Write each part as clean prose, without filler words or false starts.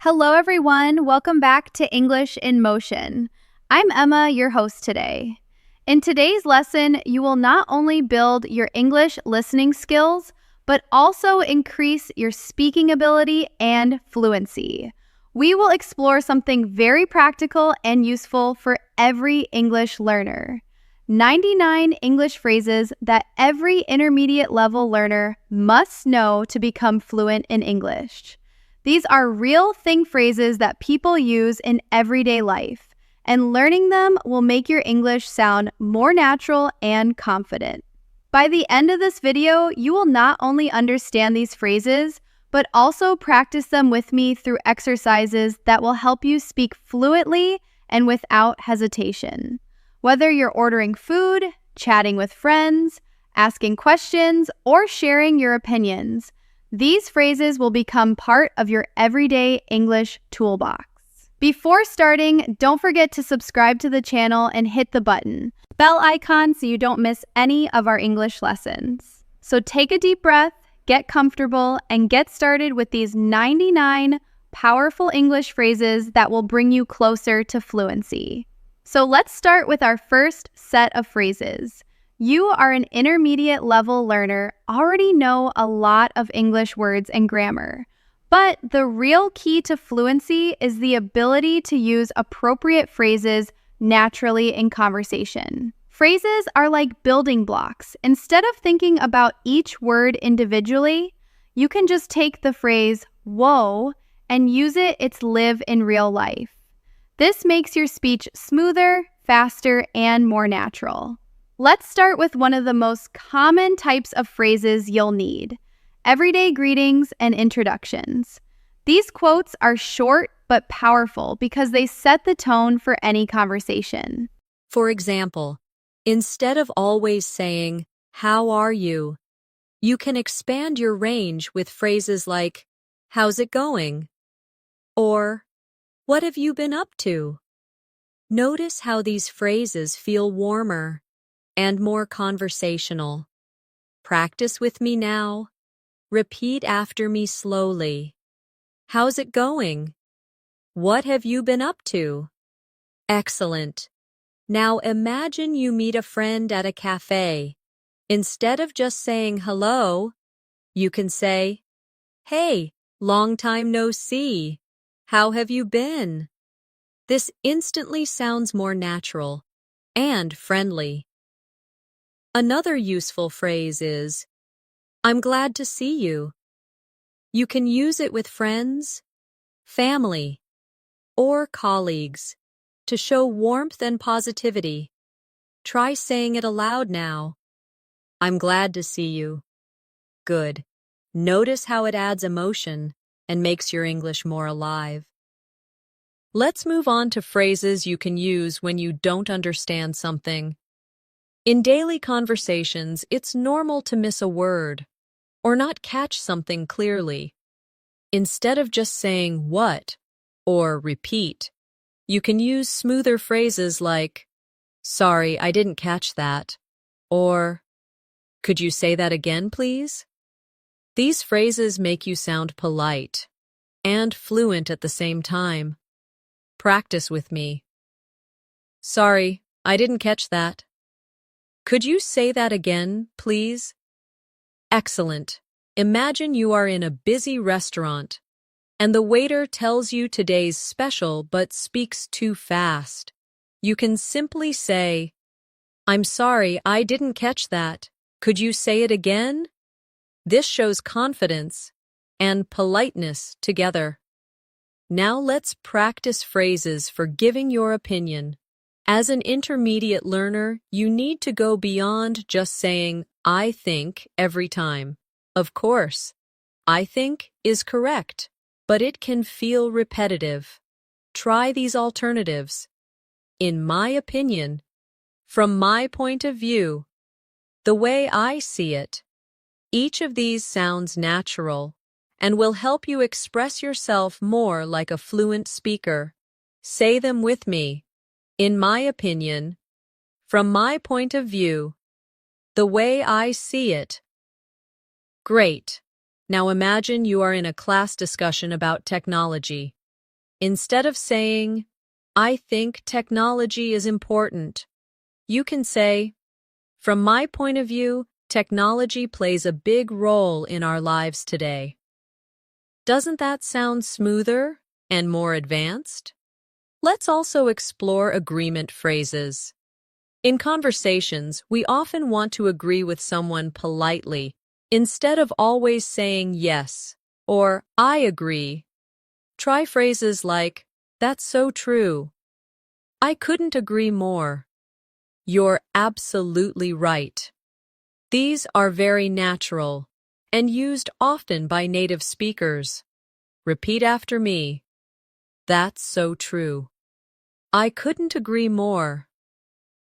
Hello, everyone. Welcome back to English in Motion. I'm Emma, your host today. In today's lesson, you will not only build your English listening skills, but also increase your speaking ability and fluency. We will explore something very practical and useful for every English learner. 99 English phrases that every intermediate level learner must know to become fluent in English. These are real thing phrases that people use in everyday life, and learning them will make your English sound more natural and confident. By the end of this video, you will not only understand these phrases, but also practice them with me through exercises that will help you speak fluently and without hesitation. Whether you're ordering food, chatting with friends, asking questions, or sharing your opinions, these phrases will become part of your everyday English toolbox. Before starting, don't forget to subscribe to the channel and hit the bell icon so you don't miss any of our English lessons. So take a deep breath, get comfortable, and get started with these 99 powerful English phrases that will bring you closer to fluency. So let's start with our first set of phrases. You are an intermediate level learner, already know a lot of English words and grammar. But the real key to fluency is the ability to use appropriate phrases naturally in conversation. Phrases are like building blocks. Instead of thinking about each word individually, you can just take the phrase, whoa, and use its live in real life. This makes your speech smoother, faster, and more natural. Let's start with one of the most common types of phrases you'll need: everyday greetings and introductions. These quotes are short but powerful because they set the tone for any conversation. For example, instead of always saying, "How are you?" you can expand your range with phrases like, "How's it going?" or "What have you been up to?" Notice how these phrases feel warmer and more conversational. Practice with me now. Repeat after me slowly. How's it going? What have you been up to? Excellent. Now imagine you meet a friend at a cafe. Instead of just saying hello, you can say, "Hey, long time no see. How have you been?" This instantly sounds more natural and friendly. Another useful phrase is, "I'm glad to see you." You can use it with friends, family, or colleagues to show warmth and positivity. Try saying it aloud now. "I'm glad to see you." Good. Notice how it adds emotion and makes your English more alive. Let's move on to phrases you can use when you don't understand something. In daily conversations, it's normal to miss a word or not catch something clearly. Instead of just saying "what" or "repeat," you can use smoother phrases like, "Sorry, I didn't catch that," or "Could you say that again, please?" These phrases make you sound polite and fluent at the same time. Practice with me. "Sorry, I didn't catch that. Could you say that again, please?" Excellent. Imagine you are in a busy restaurant, and the waiter tells you today's special but speaks too fast. You can simply say, "I'm sorry, I didn't catch that. Could you say it again?" This shows confidence and politeness together. Now let's practice phrases for giving your opinion. As an intermediate learner, you need to go beyond just saying, "I think," every time. Of course, "I think" is correct, but it can feel repetitive. Try these alternatives. "In my opinion," "from my point of view," "the way I see it." Each of these sounds natural and will help you express yourself more like a fluent speaker. Say them with me. "In my opinion," "from my point of view," "the way I see it." Great. Now imagine you are in a class discussion about technology. Instead of saying, I think technology is important, you can say, from my point of view, technology plays a big role in our lives today. Doesn't that sound smoother and more advanced? Let's also explore agreement phrases. In conversations, we often want to agree with someone politely instead of always saying yes or I agree. Try phrases like, that's so true. I couldn't agree more. You're absolutely right. These are very natural and used often by native speakers. Repeat after me. That's so true. I couldn't agree more.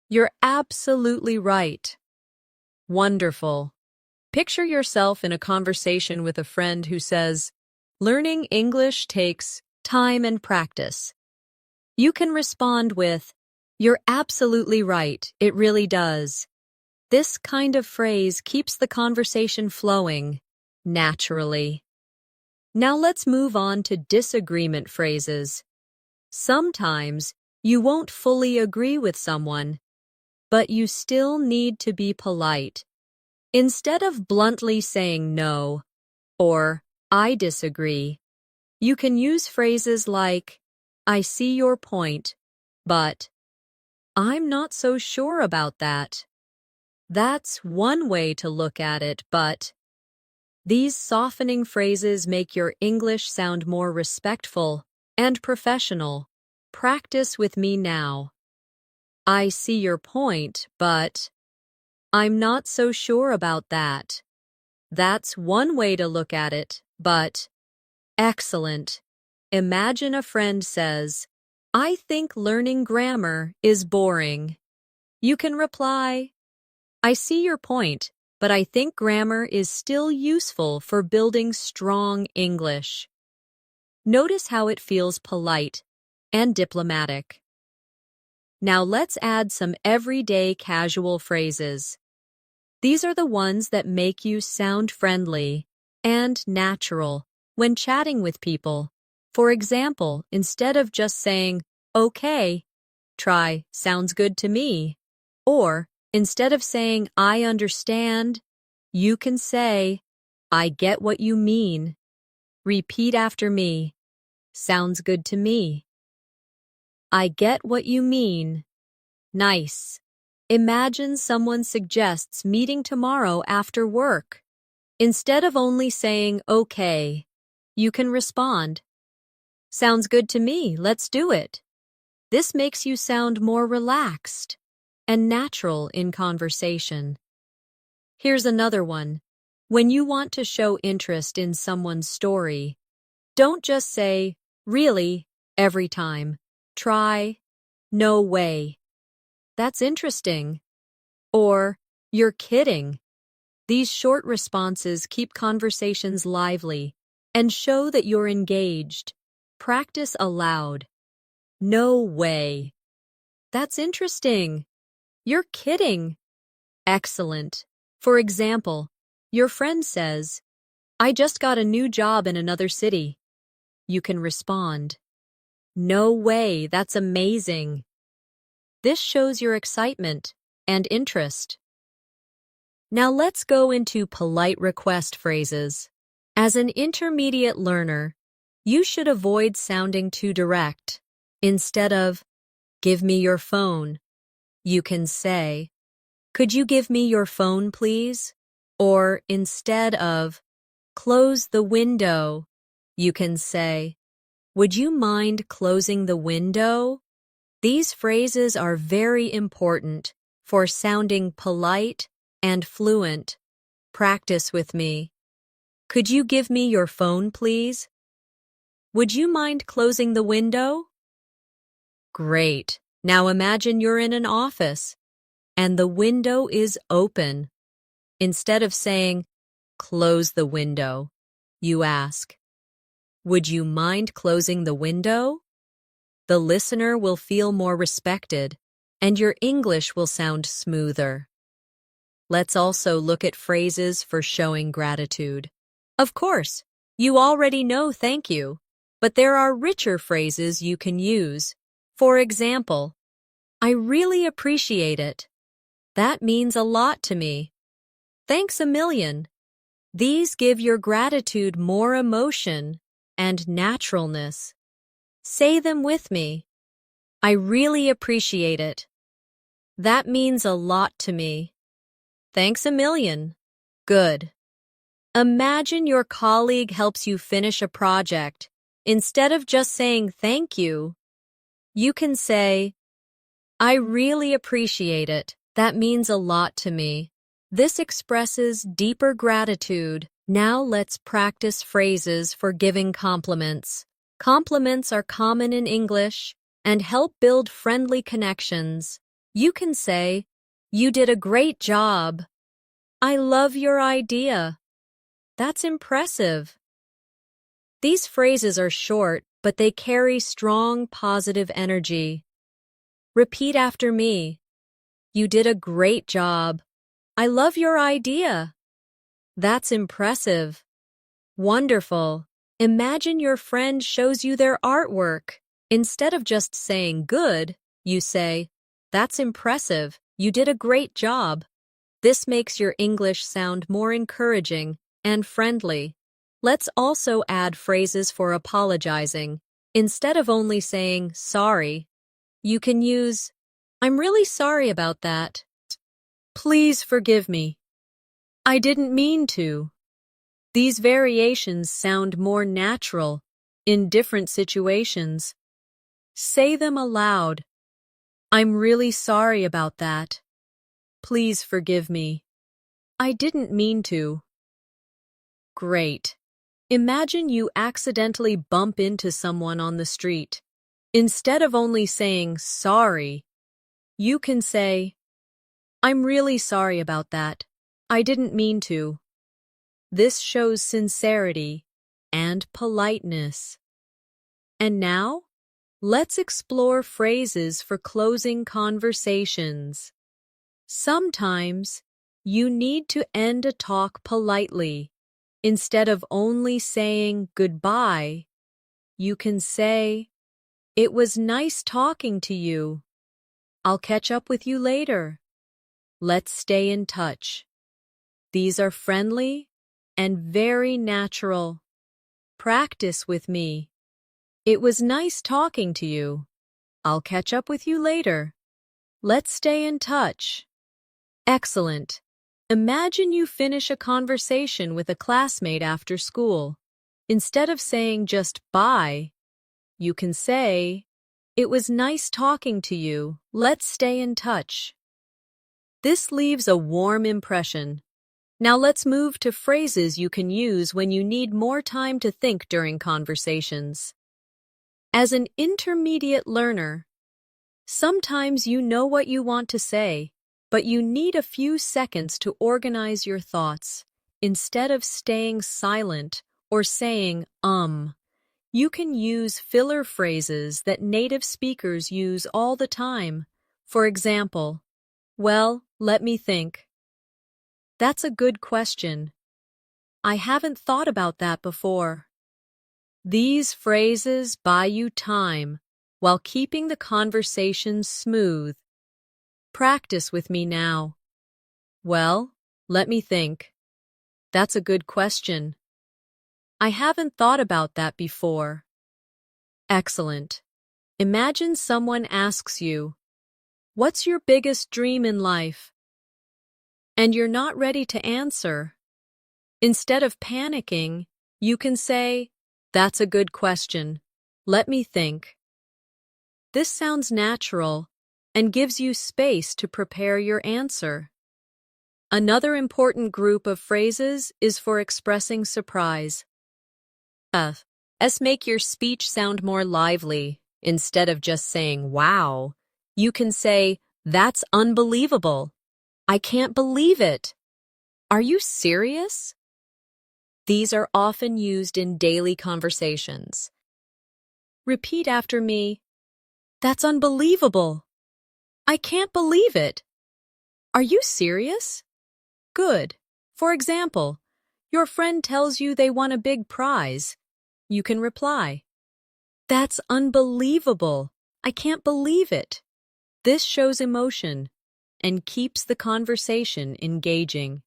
You're absolutely right. Wonderful. Picture yourself in a conversation with a friend who says, learning English takes time and practice. You can respond with, you're absolutely right, it really does. This kind of phrase keeps the conversation flowing naturally. Now let's move on to disagreement phrases. Sometimes you won't fully agree with someone, but you still need to be polite. Instead of bluntly saying no or I disagree, you can use phrases like, I see your point, but I'm not so sure about that. That's one way to look at it, but these softening phrases make your English sound more respectful and professional. Practice with me now. I see your point, but I'm not so sure about that. That's one way to look at it, but excellent. Imagine a friend says, I think learning grammar is boring. You can reply, I see your point, but I think grammar is still useful for building strong English. Notice how it feels polite and diplomatic. Now let's add some everyday casual phrases. These are the ones that make you sound friendly and natural when chatting with people. For example, instead of just saying, okay, try, sounds good to me. Or, instead of saying, I understand, you can say, I get what you mean. Repeat after me. Sounds good to me. I get what you mean. Nice. Imagine someone suggests meeting tomorrow after work. Instead of only saying, okay, you can respond, sounds good to me, let's do it. This makes you sound more relaxed and natural in conversation. Here's another one. When you want to show interest in someone's story, don't just say, really, every time. Try, no way. That's interesting. Or, you're kidding. These short responses keep conversations lively and show that you're engaged. Practice aloud. No way. That's interesting. You're kidding. Excellent. For example, your friend says, I just got a new job in another city. You can respond, no way, that's amazing. This shows your excitement and interest. Now let's go into polite request phrases. As an intermediate learner, you should avoid sounding too direct. Instead of, give me your phone, you can say, could you give me your phone, please? Or instead of, close the window, you can say, would you mind closing the window? These phrases are very important for sounding polite and fluent. Practice with me. Could you give me your phone, please? Would you mind closing the window? Great. Now imagine you're in an office and the window is open. Instead of saying, close the window, you ask, would you mind closing the window? The listener will feel more respected, and your English will sound smoother. Let's also look at phrases for showing gratitude. Of course, you already know thank you. But there are richer phrases you can use. For example, I really appreciate it. That means a lot to me. Thanks a million. These give your gratitude more emotion and naturalness. Say them with me. I really appreciate it. That means a lot to me. Thanks a million. Good. Imagine your colleague helps you finish a project. Instead of just saying thank you, you can say, I really appreciate it. That means a lot to me. This expresses deeper gratitude. Now let's practice phrases for giving compliments. Compliments are common in English and help build friendly connections. You can say, you did a great job. I love your idea. That's impressive. These phrases are short, but they carry strong positive energy. Repeat after me. You did a great job. I love your idea. That's impressive. Wonderful. Imagine your friend shows you their artwork. Instead of just saying good, you say, that's impressive. You did a great job. This makes your English sound more encouraging and friendly. Let's also add phrases for apologizing. Instead of only saying sorry, you can use, I'm really sorry about that. Please forgive me. I didn't mean to. These variations sound more natural in different situations. Say them aloud. I'm really sorry about that. Please forgive me. I didn't mean to. Great. Imagine you accidentally bump into someone on the street. Instead of only saying sorry, you can say, I'm really sorry about that. I didn't mean to. This shows sincerity and politeness. And now, let's explore phrases for closing conversations. Sometimes, you need to end a talk politely. Instead of only saying goodbye, you can say, it was nice talking to you. I'll catch up with you later. Let's stay in touch. These are friendly and very natural. Practice with me. It was nice talking to you. I'll catch up with you later. Let's stay in touch. Excellent. Imagine you finish a conversation with a classmate after school. Instead of saying just bye, you can say, it was nice talking to you. Let's stay in touch. This leaves a warm impression. Now let's move to phrases you can use when you need more time to think during conversations. As an intermediate learner, sometimes you know what you want to say, but you need a few seconds to organize your thoughts. Instead of staying silent or saying, you can use filler phrases that native speakers use all the time. For example, well, let me think. That's a good question. I haven't thought about that before. These phrases buy you time while keeping the conversation smooth. Practice with me now. Well, let me think. That's a good question. I haven't thought about that before. Excellent. Imagine someone asks you, what's your biggest dream in life? And you're not ready to answer. Instead of panicking, you can say, that's a good question. Let me think. This sounds natural and gives you space to prepare your answer. Another important group of phrases is for expressing surprise. Make your speech sound more lively. Instead of just saying, wow, you can say, that's unbelievable. I can't believe it. Are you serious? These are often used in daily conversations. Repeat after me. That's unbelievable. I can't believe it. Are you serious? Good. For example, your friend tells you they won a big prize. You can reply, That's unbelievable. I can't believe it. This shows emotion and keeps the conversation engaging.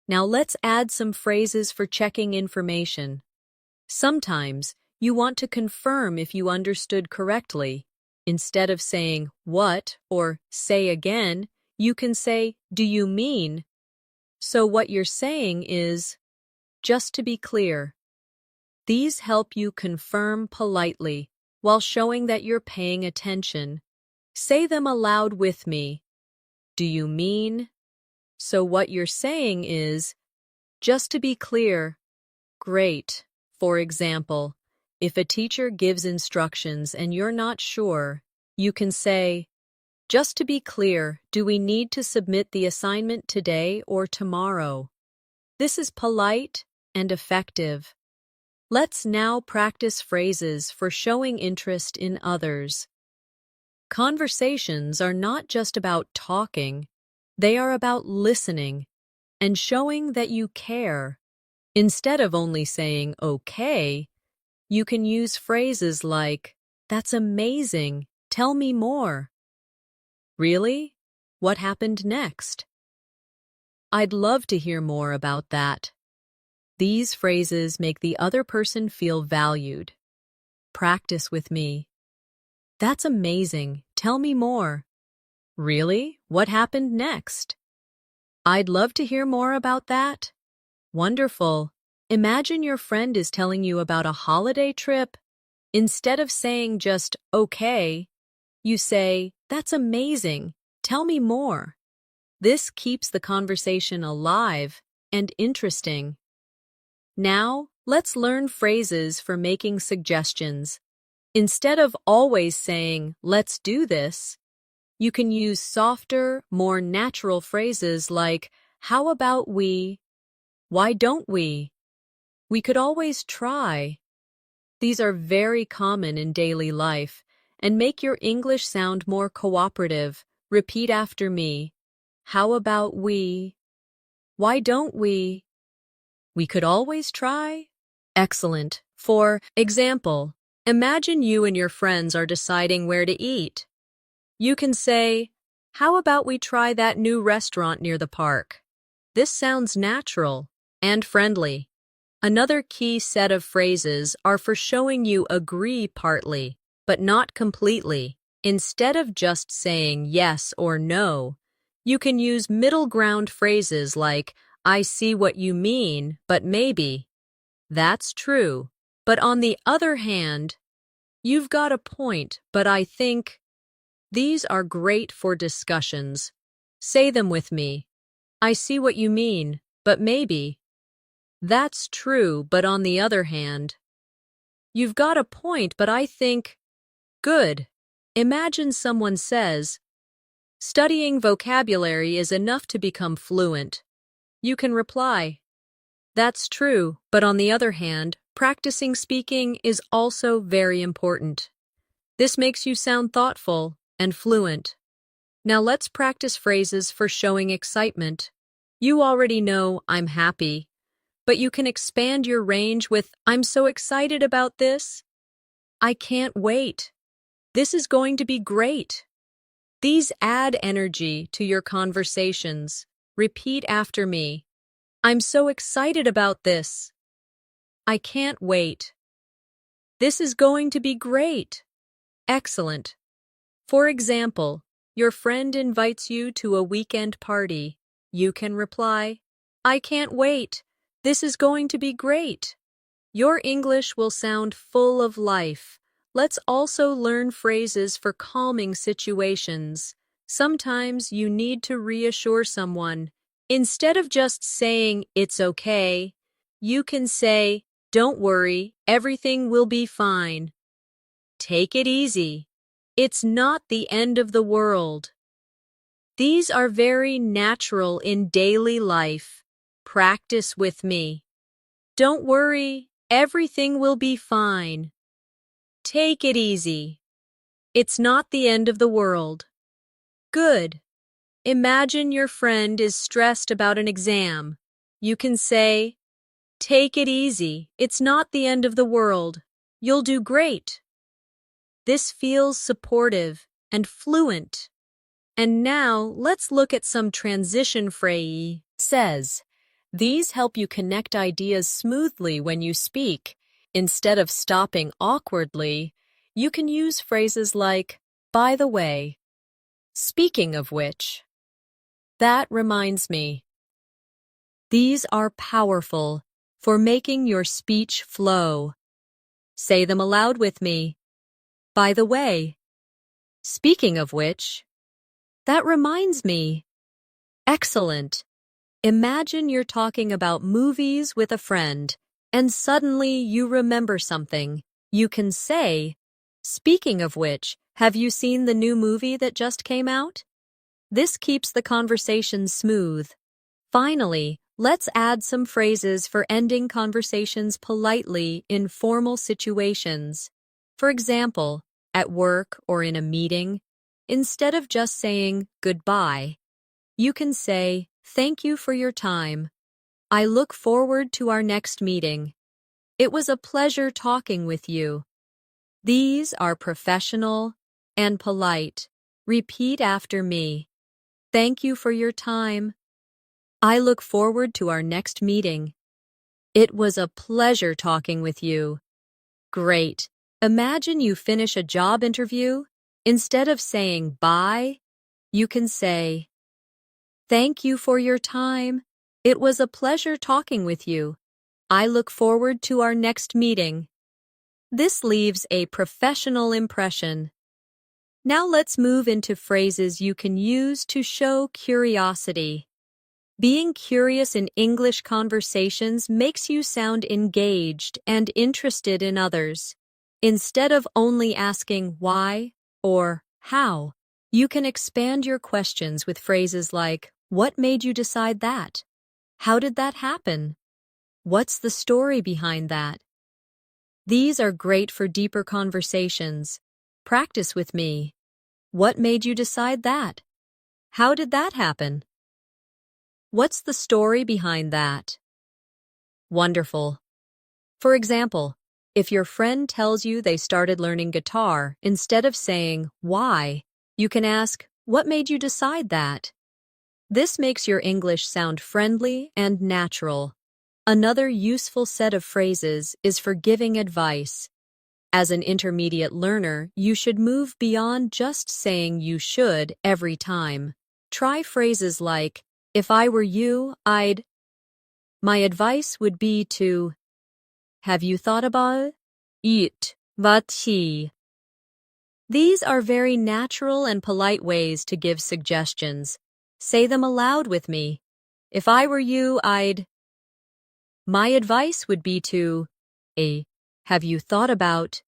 Now let's add some phrases for checking information. Sometimes you want to confirm if you understood correctly. Instead of saying what or say again, you can say, do you mean? So what you're saying is, just to be clear. These help you confirm politely while showing that you're paying attention. Say them aloud with me. Do you mean? So what you're saying is, just to be clear. Great. For example, if a teacher gives instructions and you're not sure, you can say, just to be clear, do we need to submit the assignment today or tomorrow? This is polite and effective. Let's now practice phrases for showing interest in others. Conversations are not just about talking, they are about listening and showing that you care. Instead of only saying okay, you can use phrases like, that's amazing, tell me more. Really? What happened next? I'd love to hear more about that. These phrases make the other person feel valued. Practice with me. That's amazing. Tell me more. Really? What happened next? I'd love to hear more about that. Wonderful. Imagine your friend is telling you about a holiday trip. Instead of saying just, okay, you say, that's amazing. Tell me more. This keeps the conversation alive and interesting. Now, let's learn phrases for making suggestions. Instead of always saying, let's do this, you can use softer, more natural phrases like, how about we? Why don't we? We could always try. These are very common in daily life and make your English sound more cooperative. Repeat after me. How about we? Why don't we? We could always try. Excellent. For example, imagine you and your friends are deciding where to eat. You can say, how about we try that new restaurant near the park? This sounds natural and friendly. Another key set of phrases are for showing you agree partly, but not completely. Instead of just saying yes or no, you can use middle ground phrases like, I see what you mean, but maybe. That's true. But on the other hand, you've got a point, but I think. These are great for discussions. Say them with me. I see what you mean, but maybe. That's true, but on the other hand. You've got a point, but I think. Good. Imagine someone says, studying vocabulary is enough to become fluent. You can reply, that's true, but on the other hand, practicing speaking is also very important. This makes you sound thoughtful and fluent. Now let's practice phrases for showing excitement. You already know I'm happy, but you can expand your range with I'm so excited about this. I can't wait. This is going to be great. These add energy to your conversations. Repeat after me. I'm so excited about this. I can't wait. This is going to be great. Excellent. For example, your friend invites you to a weekend party. You can reply, I can't wait. This is going to be great. Your English will sound full of life. Let's also learn phrases for calming situations. Sometimes you need to reassure someone. Instead of just saying, it's okay, you can say, don't worry, everything will be fine. Take it easy. It's not the end of the world. These are very natural in daily life. Practice with me. Don't worry, everything will be fine. Take it easy. It's not the end of the world. Good. Imagine your friend is stressed about an exam. You can say, take it easy. It's not the end of the world. You'll do great. This feels supportive and fluent. And now let's look at some transition phrase. Says, these help you connect ideas smoothly when you speak. Instead of stopping awkwardly, you can use phrases like, by the way, speaking of which. That reminds me. These are powerful for making your speech flow. Say them aloud with me. By the way, speaking of which. That reminds me. Excellent. Imagine you're talking about movies with a friend, and suddenly you remember something. You can say, speaking of which, have you seen the new movie that just came out? This keeps the conversation smooth. Finally, let's add some phrases for ending conversations politely in formal situations. For example, at work or in a meeting, instead of just saying goodbye, you can say, thank you for your time. I look forward to our next meeting. It was a pleasure talking with you. These are professional and polite. Repeat after me. Thank you for your time. I look forward to our next meeting. It was a pleasure talking with you. Great. Imagine you finish a job interview. Instead of saying bye, you can say, thank you for your time. It was a pleasure talking with you. I look forward to our next meeting. This leaves a professional impression. Now let's move into phrases you can use to show curiosity. Being curious in English conversations makes you sound engaged and interested in others. Instead of only asking why or how, you can expand your questions with phrases like, what made you decide that? How did that happen? What's the story behind that? These are great for deeper conversations. Practice with me. What made you decide that? How did that happen? What's the story behind that? Wonderful. For example, if your friend tells you they started learning guitar, instead of saying, why, you can ask, what made you decide that? This makes your English sound friendly and natural. Another useful set of phrases is for giving advice. As an intermediate learner, you should move beyond just saying you should every time. Try phrases like, if I were you, my advice would be to, have you thought about it? These are very natural and polite ways to give suggestions. Say them aloud with me. If I were you, my advice would be to, have you thought about?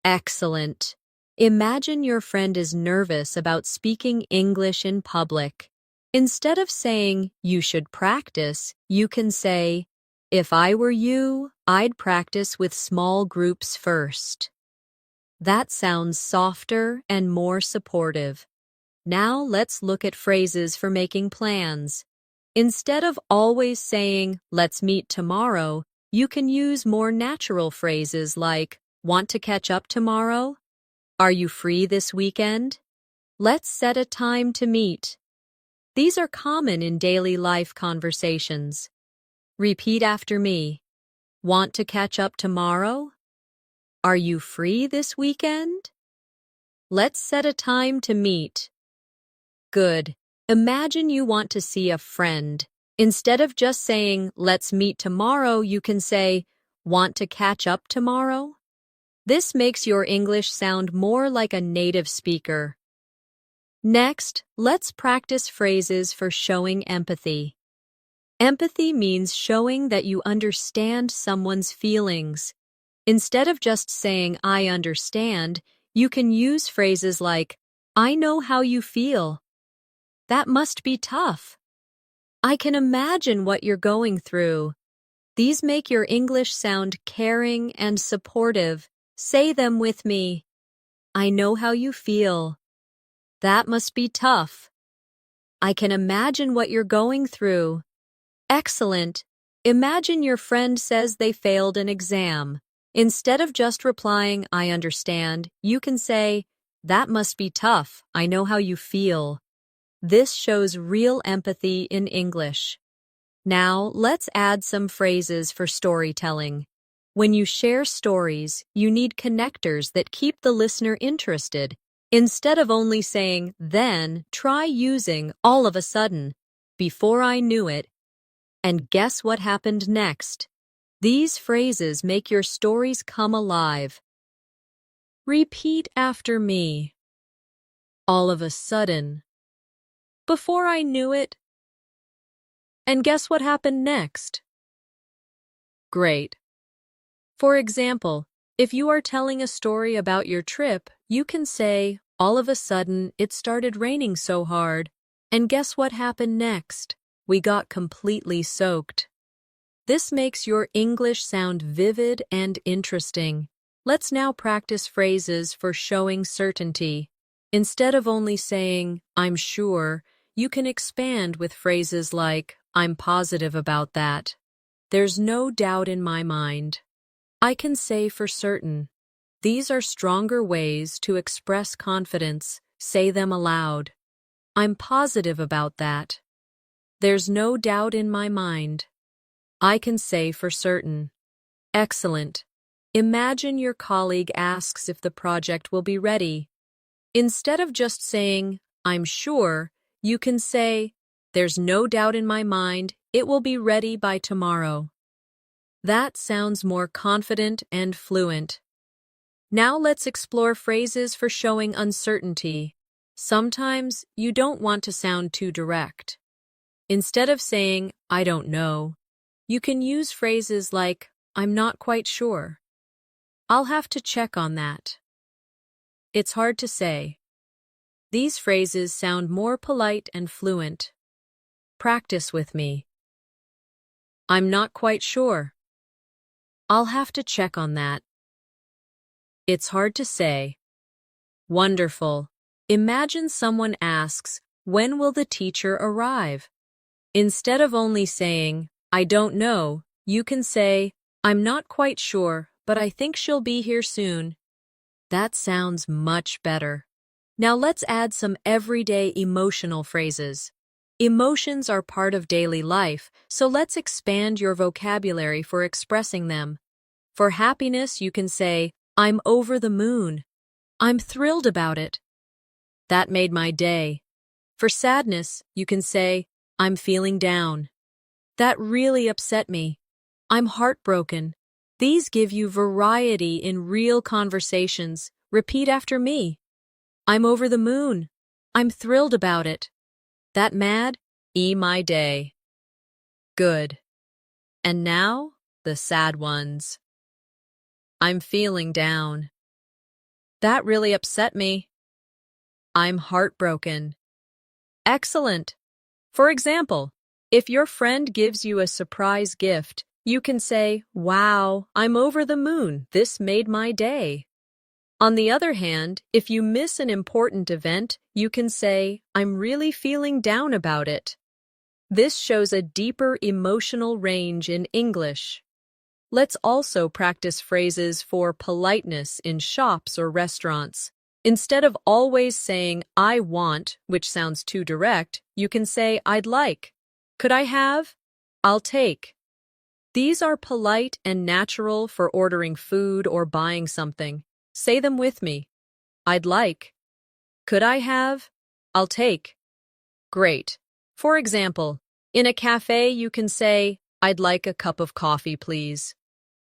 Excellent. Imagine your friend is nervous about speaking English in public. Instead of saying, you should practice, you can say, if I were you, I'd practice with small groups first. That sounds softer and more supportive. Now let's look at phrases for making plans. Instead of always saying, let's meet tomorrow, you can use more natural phrases like, want to catch up tomorrow? Are you free this weekend? Let's set a time to meet. These are common in daily life conversations. Repeat after me. Want to catch up tomorrow? Are you free this weekend? Let's set a time to meet. Good. Imagine you want to see a friend. Instead of just saying, let's meet tomorrow, you can say, want to catch up tomorrow? This makes your English sound more like a native speaker. Next, let's practice phrases for showing empathy. Empathy means showing that you understand someone's feelings. Instead of just saying, I understand, you can use phrases like, I know how you feel. That must be tough. I can imagine what you're going through. These make your English sound caring and supportive. Say them with me. I know how you feel. That must be tough. I can imagine what you're going through. Excellent. Imagine your friend says they failed an exam. Instead of just replying, I understand, you can say, that must be tough. I know how you feel. This shows real empathy in English. Now, let's add some phrases for storytelling. When you share stories, you need connectors that keep the listener interested. Instead of only saying, then, try using all of a sudden, before I knew it, and guess what happened next. These phrases make your stories come alive. Repeat after me. All of a sudden. Before I knew it. And guess what happened next? Great. For example, if you are telling a story about your trip, you can say, all of a sudden, it started raining so hard. And guess what happened next? We got completely soaked. This makes your English sound vivid and interesting. Let's now practice phrases for showing certainty. Instead of only saying, I'm sure, you can expand with phrases like, I'm positive about that. There's no doubt in my mind. I can say for certain. These are stronger ways to express confidence. Say them aloud. I'm positive about that. There's no doubt in my mind. I can say for certain. Excellent. Imagine your colleague asks if the project will be ready. Instead of just saying, I'm sure, you can say, there's no doubt in my mind, it will be ready by tomorrow. That sounds more confident and fluent. Now let's explore phrases for showing uncertainty. Sometimes you don't want to sound too direct. Instead of saying, I don't know, you can use phrases like, I'm not quite sure. I'll have to check on that. It's hard to say. These phrases sound more polite and fluent. Practice with me. I'm not quite sure. I'll have to check on that. It's hard to say. Wonderful. Imagine someone asks, when will the teacher arrive? Instead of only saying, I don't know, you can say, I'm not quite sure, but I think she'll be here soon. That sounds much better. Now let's add some everyday emotional phrases. Emotions are part of daily life, so let's expand your vocabulary for expressing them. For happiness, you can say, I'm over the moon. I'm thrilled about it. That made my day. For sadness, you can say, I'm feeling down. That really upset me. I'm heartbroken. These give you variety in real conversations. Repeat after me. I'm over the moon. I'm thrilled about it. That mad? My day. Good. And now, the sad ones. I'm feeling down. That really upset me. I'm heartbroken. Excellent. For example, if your friend gives you a surprise gift, you can say, wow, I'm over the moon. This made my day. On the other hand, if you miss an important event, you can say, I'm really feeling down about it. This shows a deeper emotional range in English. Let's also practice phrases for politeness in shops or restaurants. Instead of always saying, I want, which sounds too direct, you can say, I'd like. Could I have? I'll take. These are polite and natural for ordering food or buying something. Say them with me. I'd like. Could I have? I'll take. Great. For example, in a cafe you can say, I'd like a cup of coffee, please.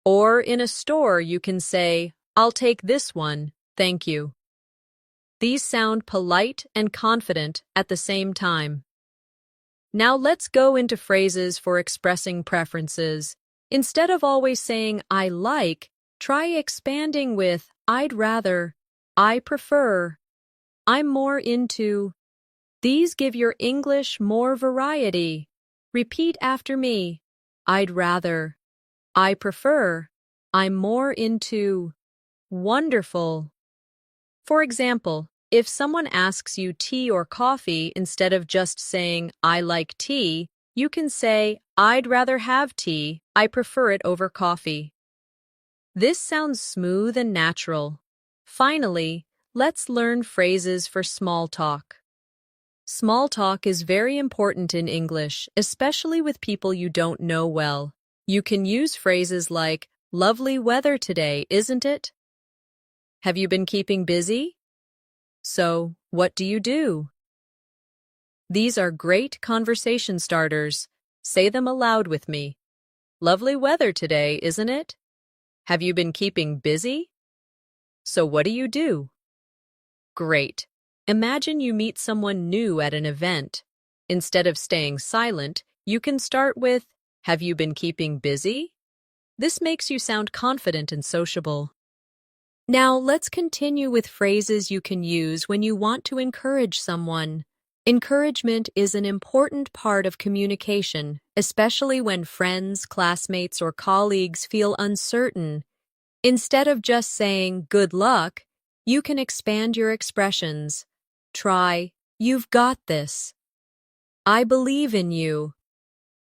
Or in a store you can say, I'll take this one, thank you. These sound polite and confident at the same time. Now let's go into phrases for expressing preferences. Instead of always saying, I like, try expanding with, I'd rather, I prefer, I'm more into. These give your English more variety. Repeat after me. I'd rather, I prefer, I'm more into. Wonderful. For example, if someone asks you tea or coffee, instead of just saying, I like tea, you can say, I'd rather have tea, I prefer it over coffee. This sounds smooth and natural. Finally, let's learn phrases for small talk. Small talk is very important in English, especially with people you don't know well. You can use phrases like, "Lovely weather today, isn't it?" "Have you been keeping busy?" "So, what do you do?" These are great conversation starters. Say them aloud with me. "Lovely weather today, isn't it?" "Have you been keeping busy?" "So what do you do?" Great. Imagine you meet someone new at an event. Instead of staying silent, you can start with, "Have you been keeping busy?" This makes you sound confident and sociable. Now, let's continue with phrases you can use when you want to encourage someone. Encouragement is an important part of communication, especially when friends, classmates, or colleagues feel uncertain. Instead of just saying, "Good luck," you can expand your expressions. Try, "You've got this." "I believe in you."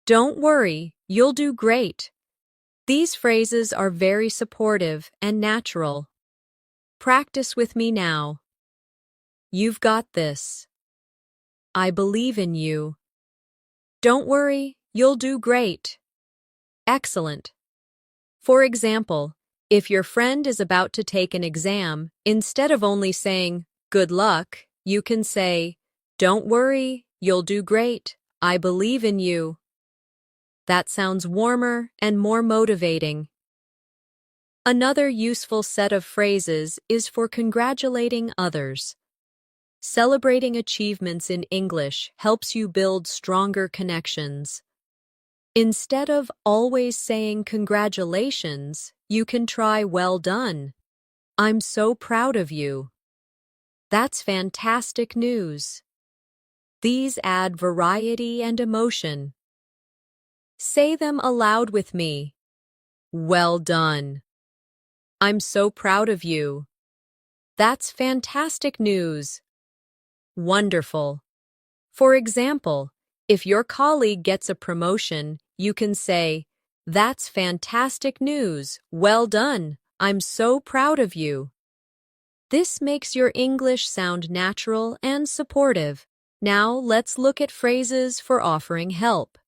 "Don't worry, you'll do great." These phrases are very supportive and natural. Practice with me now. "You've got this." "I believe in you." "Don't worry, you'll do great." Excellent. For example, if your friend is about to take an exam, instead of only saying, "Good luck," you can say, "Don't worry, you'll do great. I believe in you." That sounds warmer and more motivating. Another useful set of phrases is for congratulating others. Celebrating achievements in English helps you build stronger connections. Instead of always saying congratulations, you can try "Well done." "I'm so proud of you." "That's fantastic news." These add variety and emotion. Say them aloud with me. "Well done." "I'm so proud of you." "That's fantastic news." Wonderful. For example, if your colleague gets a promotion, you can say, "That's fantastic news. Well done. I'm so proud of you." This makes your English sound natural and supportive. Now let's look at phrases for offering help.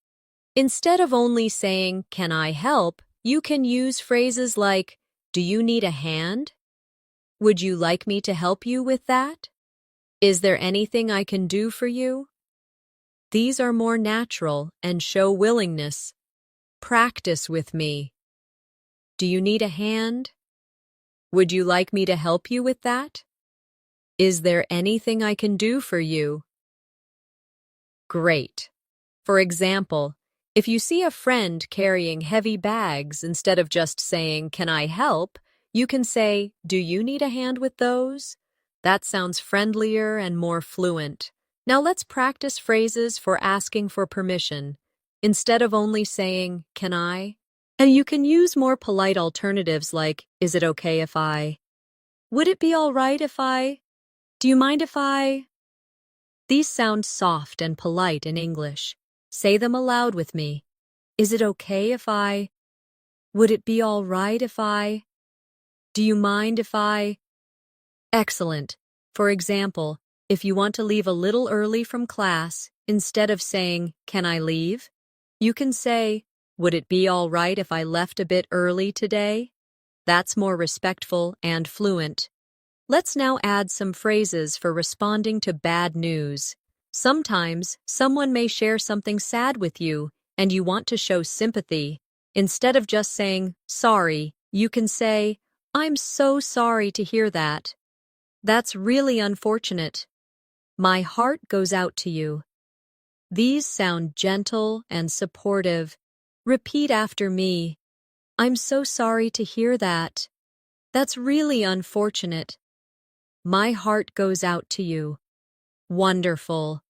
Instead of only saying, "Can I help?" you can use phrases like, "Do you need a hand?" "Would you like me to help you with that?" "Is there anything I can do for you?" These are more natural and show willingness. Practice with me. "Do you need a hand?" "Would you like me to help you with that?" "Is there anything I can do for you?" Great. For example, if you see a friend carrying heavy bags, instead of just saying, "Can I help?" you can say, "Do you need a hand with those?" That sounds friendlier and more fluent. Now let's practice phrases for asking for permission. Instead of only saying, "Can I?" and you can use more polite alternatives like, "Is it okay if I?" "Would it be all right if I?" "Do you mind if I?" These sound soft and polite in English. Say them aloud with me. "Is it okay if I?" "Would it be all right if I?" "Do you mind if I?" Excellent. For example, if you want to leave a little early from class, instead of saying, "Can I leave?" you can say, "Would it be all right if I left a bit early today?" That's more respectful and fluent. Let's now add some phrases for responding to bad news. Sometimes, someone may share something sad with you, and you want to show sympathy. Instead of just saying, "Sorry," you can say, "I'm so sorry to hear that. That's really unfortunate. My heart goes out to you." These sound gentle and supportive. Repeat after me. "I'm so sorry to hear that. That's really unfortunate. My heart goes out to you." Wonderful.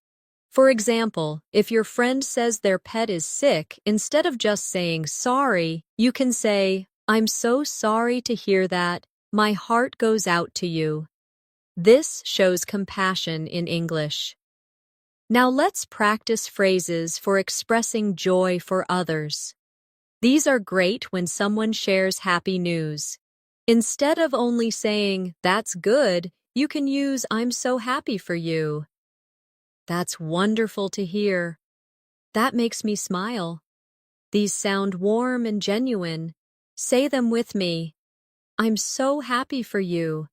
For example, if your friend says their pet is sick, instead of just saying "sorry," you can say, "I'm so sorry to hear that. My heart goes out to you." This shows compassion in English. Now let's practice phrases for expressing joy for others. These are great when someone shares happy news. Instead of only saying, that's good, you can use, I'm so happy for you. That's wonderful to hear. That makes me smile. These sound warm and genuine. Say them with me. I'm so happy for you.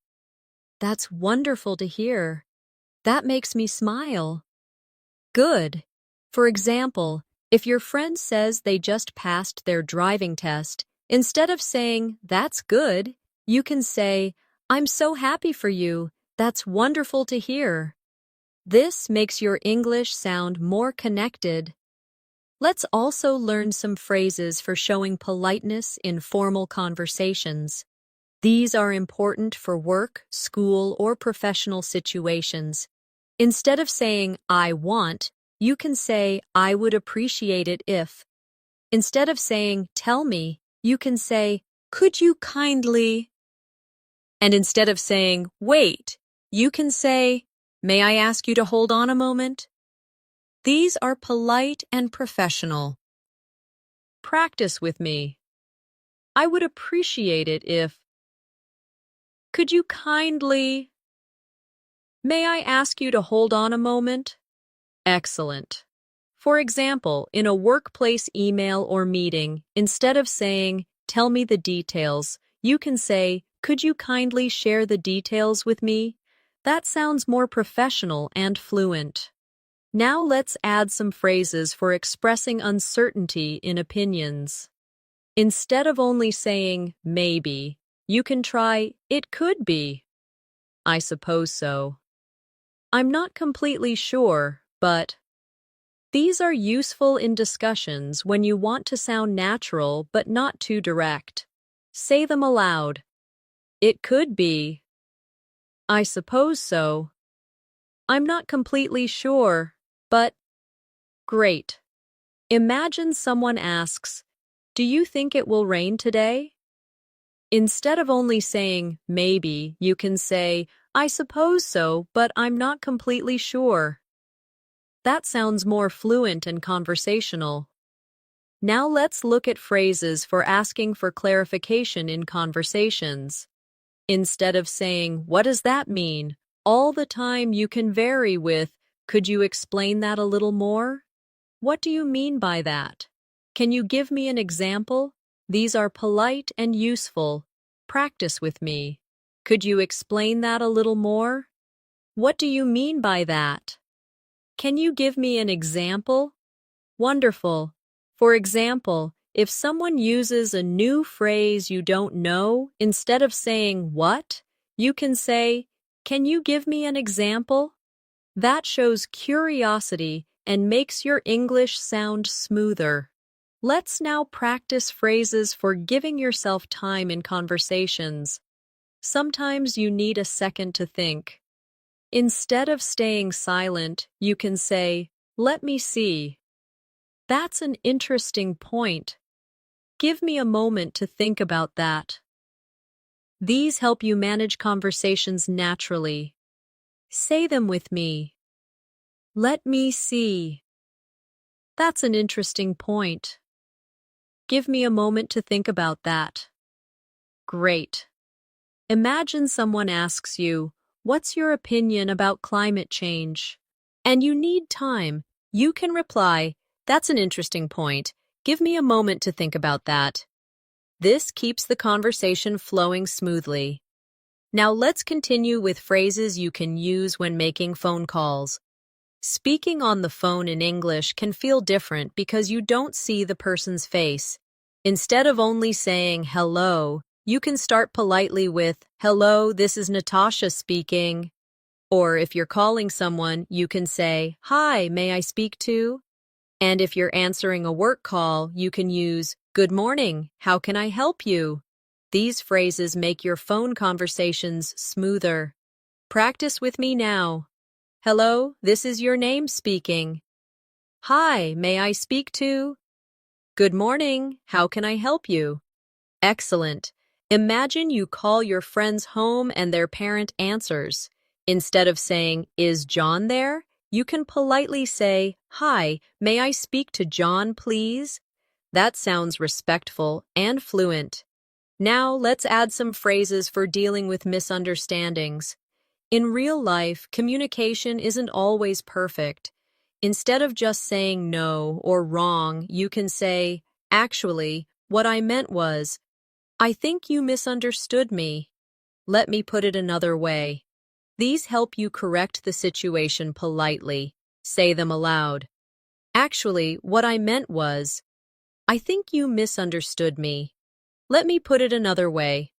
That's wonderful to hear. That makes me smile. Good. For example, if your friend says they just passed their driving test, instead of saying, that's good, you can say, I'm so happy for you. That's wonderful to hear. This makes your English sound more connected. Let's also learn some phrases for showing politeness in formal conversations. These are important for work, school, or professional situations. Instead of saying, I want, you can say, I would appreciate it if. Instead of saying, tell me, you can say, could you kindly? And instead of saying, wait, you can say, may I ask you to hold on a moment? These are polite and professional. Practice with me. I would appreciate it if. Could you kindly? May I ask you to hold on a moment? Excellent. For example, in a workplace email or meeting, instead of saying, tell me the details, you can say, could you kindly share the details with me? That sounds more professional and fluent. Now let's add some phrases for expressing uncertainty in opinions. Instead of only saying, maybe, you can try, it could be. I suppose so. I'm not completely sure, but. These are useful in discussions when you want to sound natural but not too direct. Say them aloud. It could be. I suppose so. I'm not completely sure, but. Great. Imagine someone asks, do you think it will rain today? Instead of only saying, maybe, you can say, I suppose so, but I'm not completely sure. That sounds more fluent and conversational. Now let's look at phrases for asking for clarification in conversations. Instead of saying, what does that mean? All the time you can vary with, could you explain that a little more? What do you mean by that? Can you give me an example? These are polite and useful. Practice with me. Could you explain that a little more? What do you mean by that? Can you give me an example? Wonderful. For example, if someone uses a new phrase you don't know, instead of saying what, you can say, can you give me an example? That shows curiosity and makes your English sound smoother. Let's now practice phrases for giving yourself time in conversations. Sometimes you need a second to think. Instead of staying silent, you can say, let me see. That's an interesting point. Give me a moment to think about that. These help you manage conversations naturally. Say them with me. Let me see. That's an interesting point. Give me a moment to think about that. Great. Imagine someone asks you, what's your opinion about climate change? And you need time. You can reply, that's an interesting point. Give me a moment to think about that. This keeps the conversation flowing smoothly. Now let's continue with phrases you can use when making phone calls. Speaking on the phone in English can feel different because you don't see the person's face. Instead of only saying hello, you can start politely with, hello, this is Natasha speaking. Or if you're calling someone, you can say, hi, may I speak to? And if you're answering a work call, you can use, good morning, how can I help you? These phrases make your phone conversations smoother. Practice with me now. Hello, this is your name speaking. Hi, may I speak to? Good morning, how can I help you? Excellent. Imagine you call your friend's home and their parent answers. Instead of saying, is John there? You can politely say, hi, may I speak to John, please? That sounds respectful and fluent. Now, let's add some phrases for dealing with misunderstandings. In real life, communication isn't always perfect. Instead of just saying no or wrong, you can say, actually, what I meant was, I think you misunderstood me. Let me put it another way. These help you correct the situation politely. Say them aloud. Actually, what I meant was, I think you misunderstood me. Let me put it another way.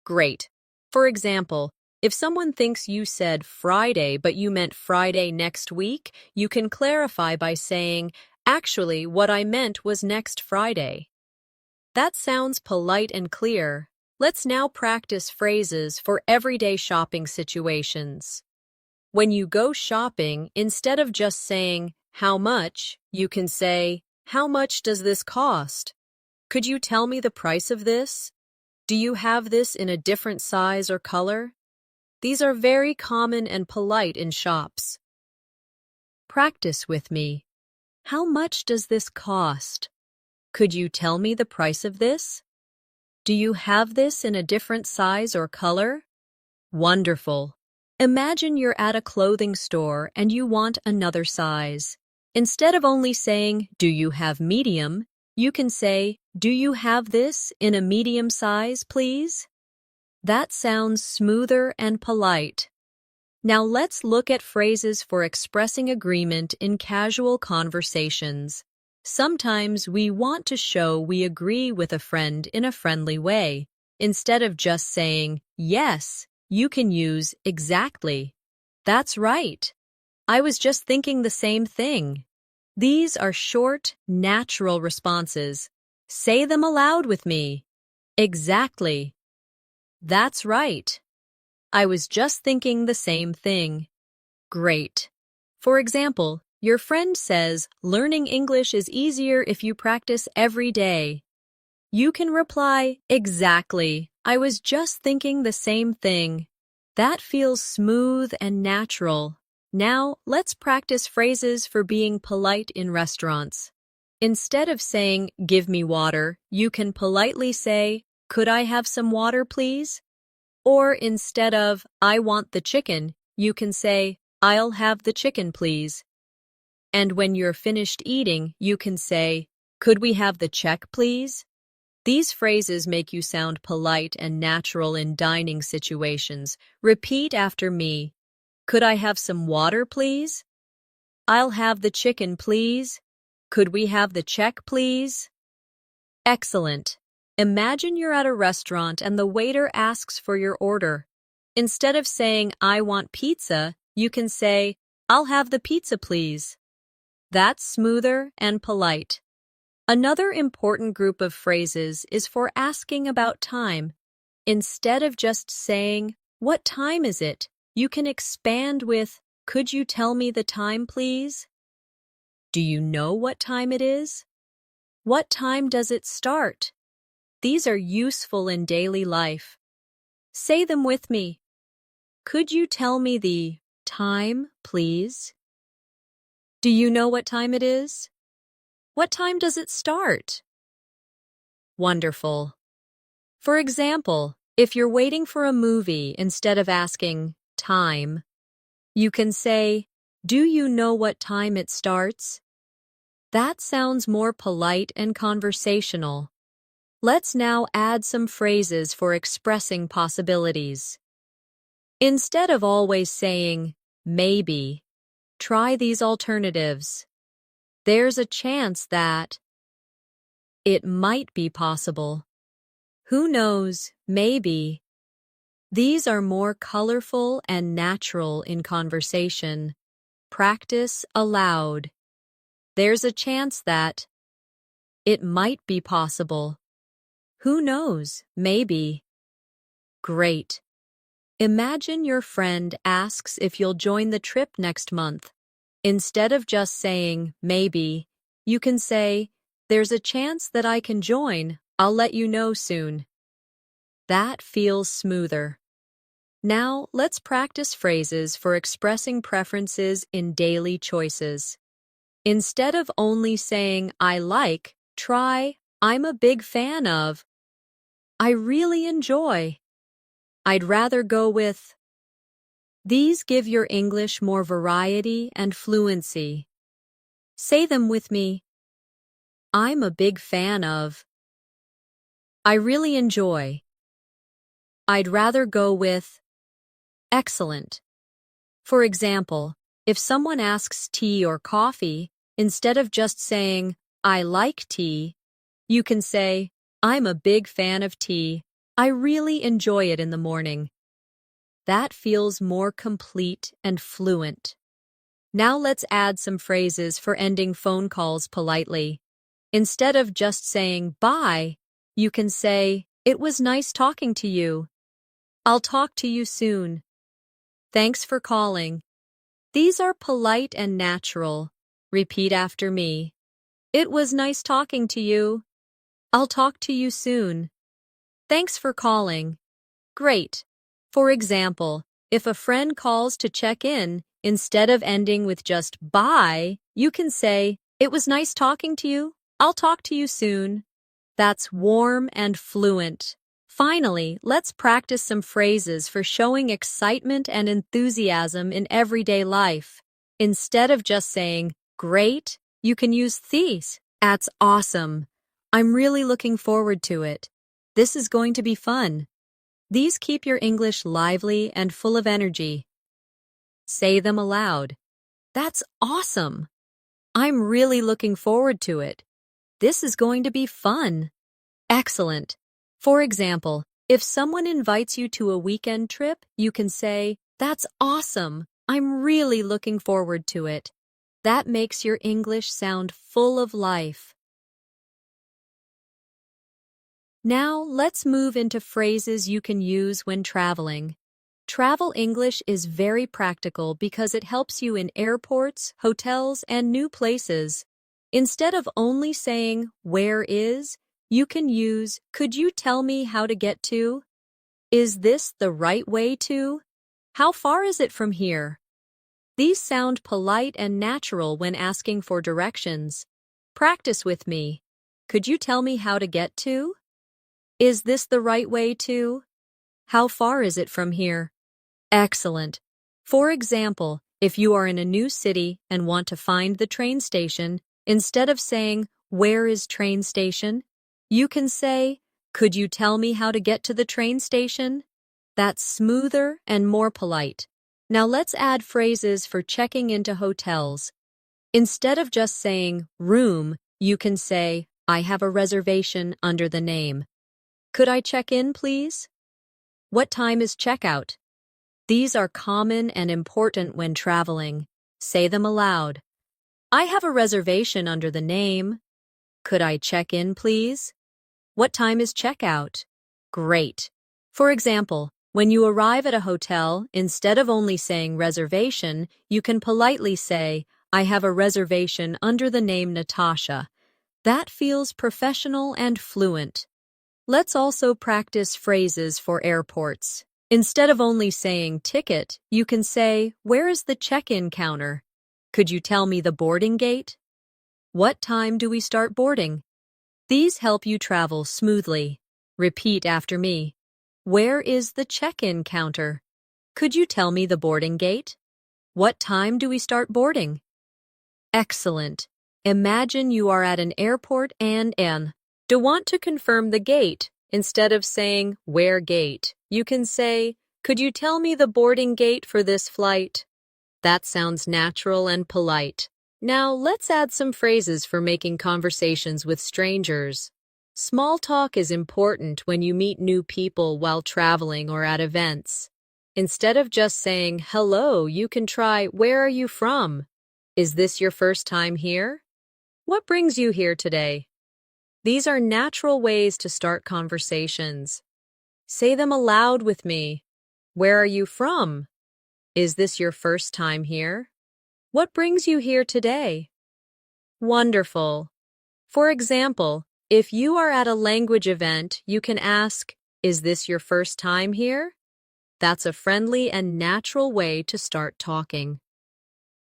Great. For example, if someone thinks you said Friday but you meant Friday next week, you can clarify by saying, actually, what I meant was next Friday. That sounds polite and clear. Let's now practice phrases for everyday shopping situations. When you go shopping, instead of just saying, how much, you can say, how much does this cost? Could you tell me the price of this? Do you have this in a different size or color? These are very common and polite in shops. Practice with me. How much does this cost? Could you tell me the price of this? Do you have this in a different size or color? Wonderful. Imagine you're at a clothing store and you want another size. Instead of only saying, do you have medium, you can say, do you have this in a medium size, please? That sounds smoother and polite. Now let's look at phrases for expressing agreement in casual conversations. Sometimes we want to show we agree with a friend in a friendly way. Instead of just saying, yes, you can use exactly. That's right. I was just thinking the same thing. These are short, natural responses. Say them aloud with me. Exactly. That's right. I was just thinking the same thing. Great. For example, your friend says, learning English is easier if you practice every day. You can reply, exactly. I was just thinking the same thing. That feels smooth and natural. Now, let's practice phrases for being polite in restaurants. Instead of saying, give me water, you can politely say, could I have some water, please? Or instead of, I want the chicken, you can say, I'll have the chicken, please. And when you're finished eating, you can say, could we have the check, please? These phrases make you sound polite and natural in dining situations. Repeat after me. Could I have some water, please? I'll have the chicken, please. Could we have the check, please? Excellent. Imagine you're at a restaurant and the waiter asks for your order. Instead of saying, I want pizza, you can say, I'll have the pizza, please. That's smoother and polite. Another important group of phrases is for asking about time. Instead of just saying, what time is it? You can expand with, could you tell me the time, please? Do you know what time it is? What time does it start? These are useful in daily life. Say them with me. Could you tell me the time, please? Do you know what time it is? What time does it start? Wonderful. For example, if you're waiting for a movie, instead of asking time, you can say, do you know what time it starts? That sounds more polite and conversational. Let's now add some phrases for expressing possibilities. Instead of always saying, maybe, try these alternatives. There's a chance that it might be possible. Who knows, maybe. These are more colorful and natural in conversation. Practice aloud. There's a chance that it might be possible. Who knows, maybe. Great. Imagine your friend asks if you'll join the trip next month. Instead of just saying, maybe, you can say, there's a chance that I can join. I'll let you know soon. That feels smoother. Now, let's practice phrases for expressing preferences in daily choices. Instead of only saying, I like, try, I'm a big fan of. I really enjoy. I'd rather go with. These give your English more variety and fluency. Say them with me. I'm a big fan of. I really enjoy. I'd rather go with. Excellent. For example, if someone asks tea or coffee, instead of just saying, I like tea, you can say, I'm a big fan of tea. I really enjoy it in the morning. That feels more complete and fluent. Now let's add some phrases for ending phone calls politely. Instead of just saying bye, you can say, it was nice talking to you. I'll talk to you soon. Thanks for calling. These are polite and natural. Repeat after me. It was nice talking to you. I'll talk to you soon. Thanks for calling. Great. For example, if a friend calls to check in, instead of ending with just bye, you can say, it was nice talking to you. I'll talk to you soon. That's warm and fluent. Finally, let's practice some phrases for showing excitement and enthusiasm in everyday life. Instead of just saying, great, you can use these. That's awesome. I'm really looking forward to it. This is going to be fun. These keep your English lively and full of energy. Say them aloud. That's awesome. I'm really looking forward to it. This is going to be fun. Excellent. For example, if someone invites you to a weekend trip, you can say, that's awesome. I'm really looking forward to it. That makes your English sound full of life. Now, let's move into phrases you can use when traveling. Travel English is very practical because it helps you in airports, hotels, and new places. Instead of only saying, where is, you can use, could you tell me how to get to? Is this the right way to? How far is it from here? These sound polite and natural when asking for directions. Practice with me. Could you tell me how to get to? Is this the right way to? How far is it from here? Excellent. For example, if you are in a new city and want to find the train station, instead of saying, where is train station? You can say, could you tell me how to get to the train station? That's smoother and more polite. Now let's add phrases for checking into hotels. Instead of just saying, room, you can say, I have a reservation under the name. Could I check in, please? What time is checkout? These are common and important when traveling. Say them aloud. I have a reservation under the name. Could I check in, please? What time is checkout? Great. For example, when you arrive at a hotel, instead of only saying reservation, you can politely say, I have a reservation under the name Natasha. That feels professional and fluent. Let's also practice phrases for airports. Instead of only saying ticket, you can say, where is the check-in counter? Could you tell me the boarding gate? What time do we start boarding? These help you travel smoothly. Repeat after me. Where is the check-in counter? Could you tell me the boarding gate? What time do we start boarding? Excellent. Imagine you are at an airport and do want to confirm the gate. Instead of saying, where gate, you can say, could you tell me the boarding gate for this flight? That sounds natural and polite. Now, let's add some phrases for making conversations with strangers. Small talk is important when you meet new people while traveling or at events. Instead of just saying, hello, you can try, where are you from? Is this your first time here? What brings you here today? These are natural ways to start conversations. Say them aloud with me. Where are you from? Is this your first time here? What brings you here today? Wonderful. For example, if you are at a language event, you can ask, is this your first time here? That's a friendly and natural way to start talking.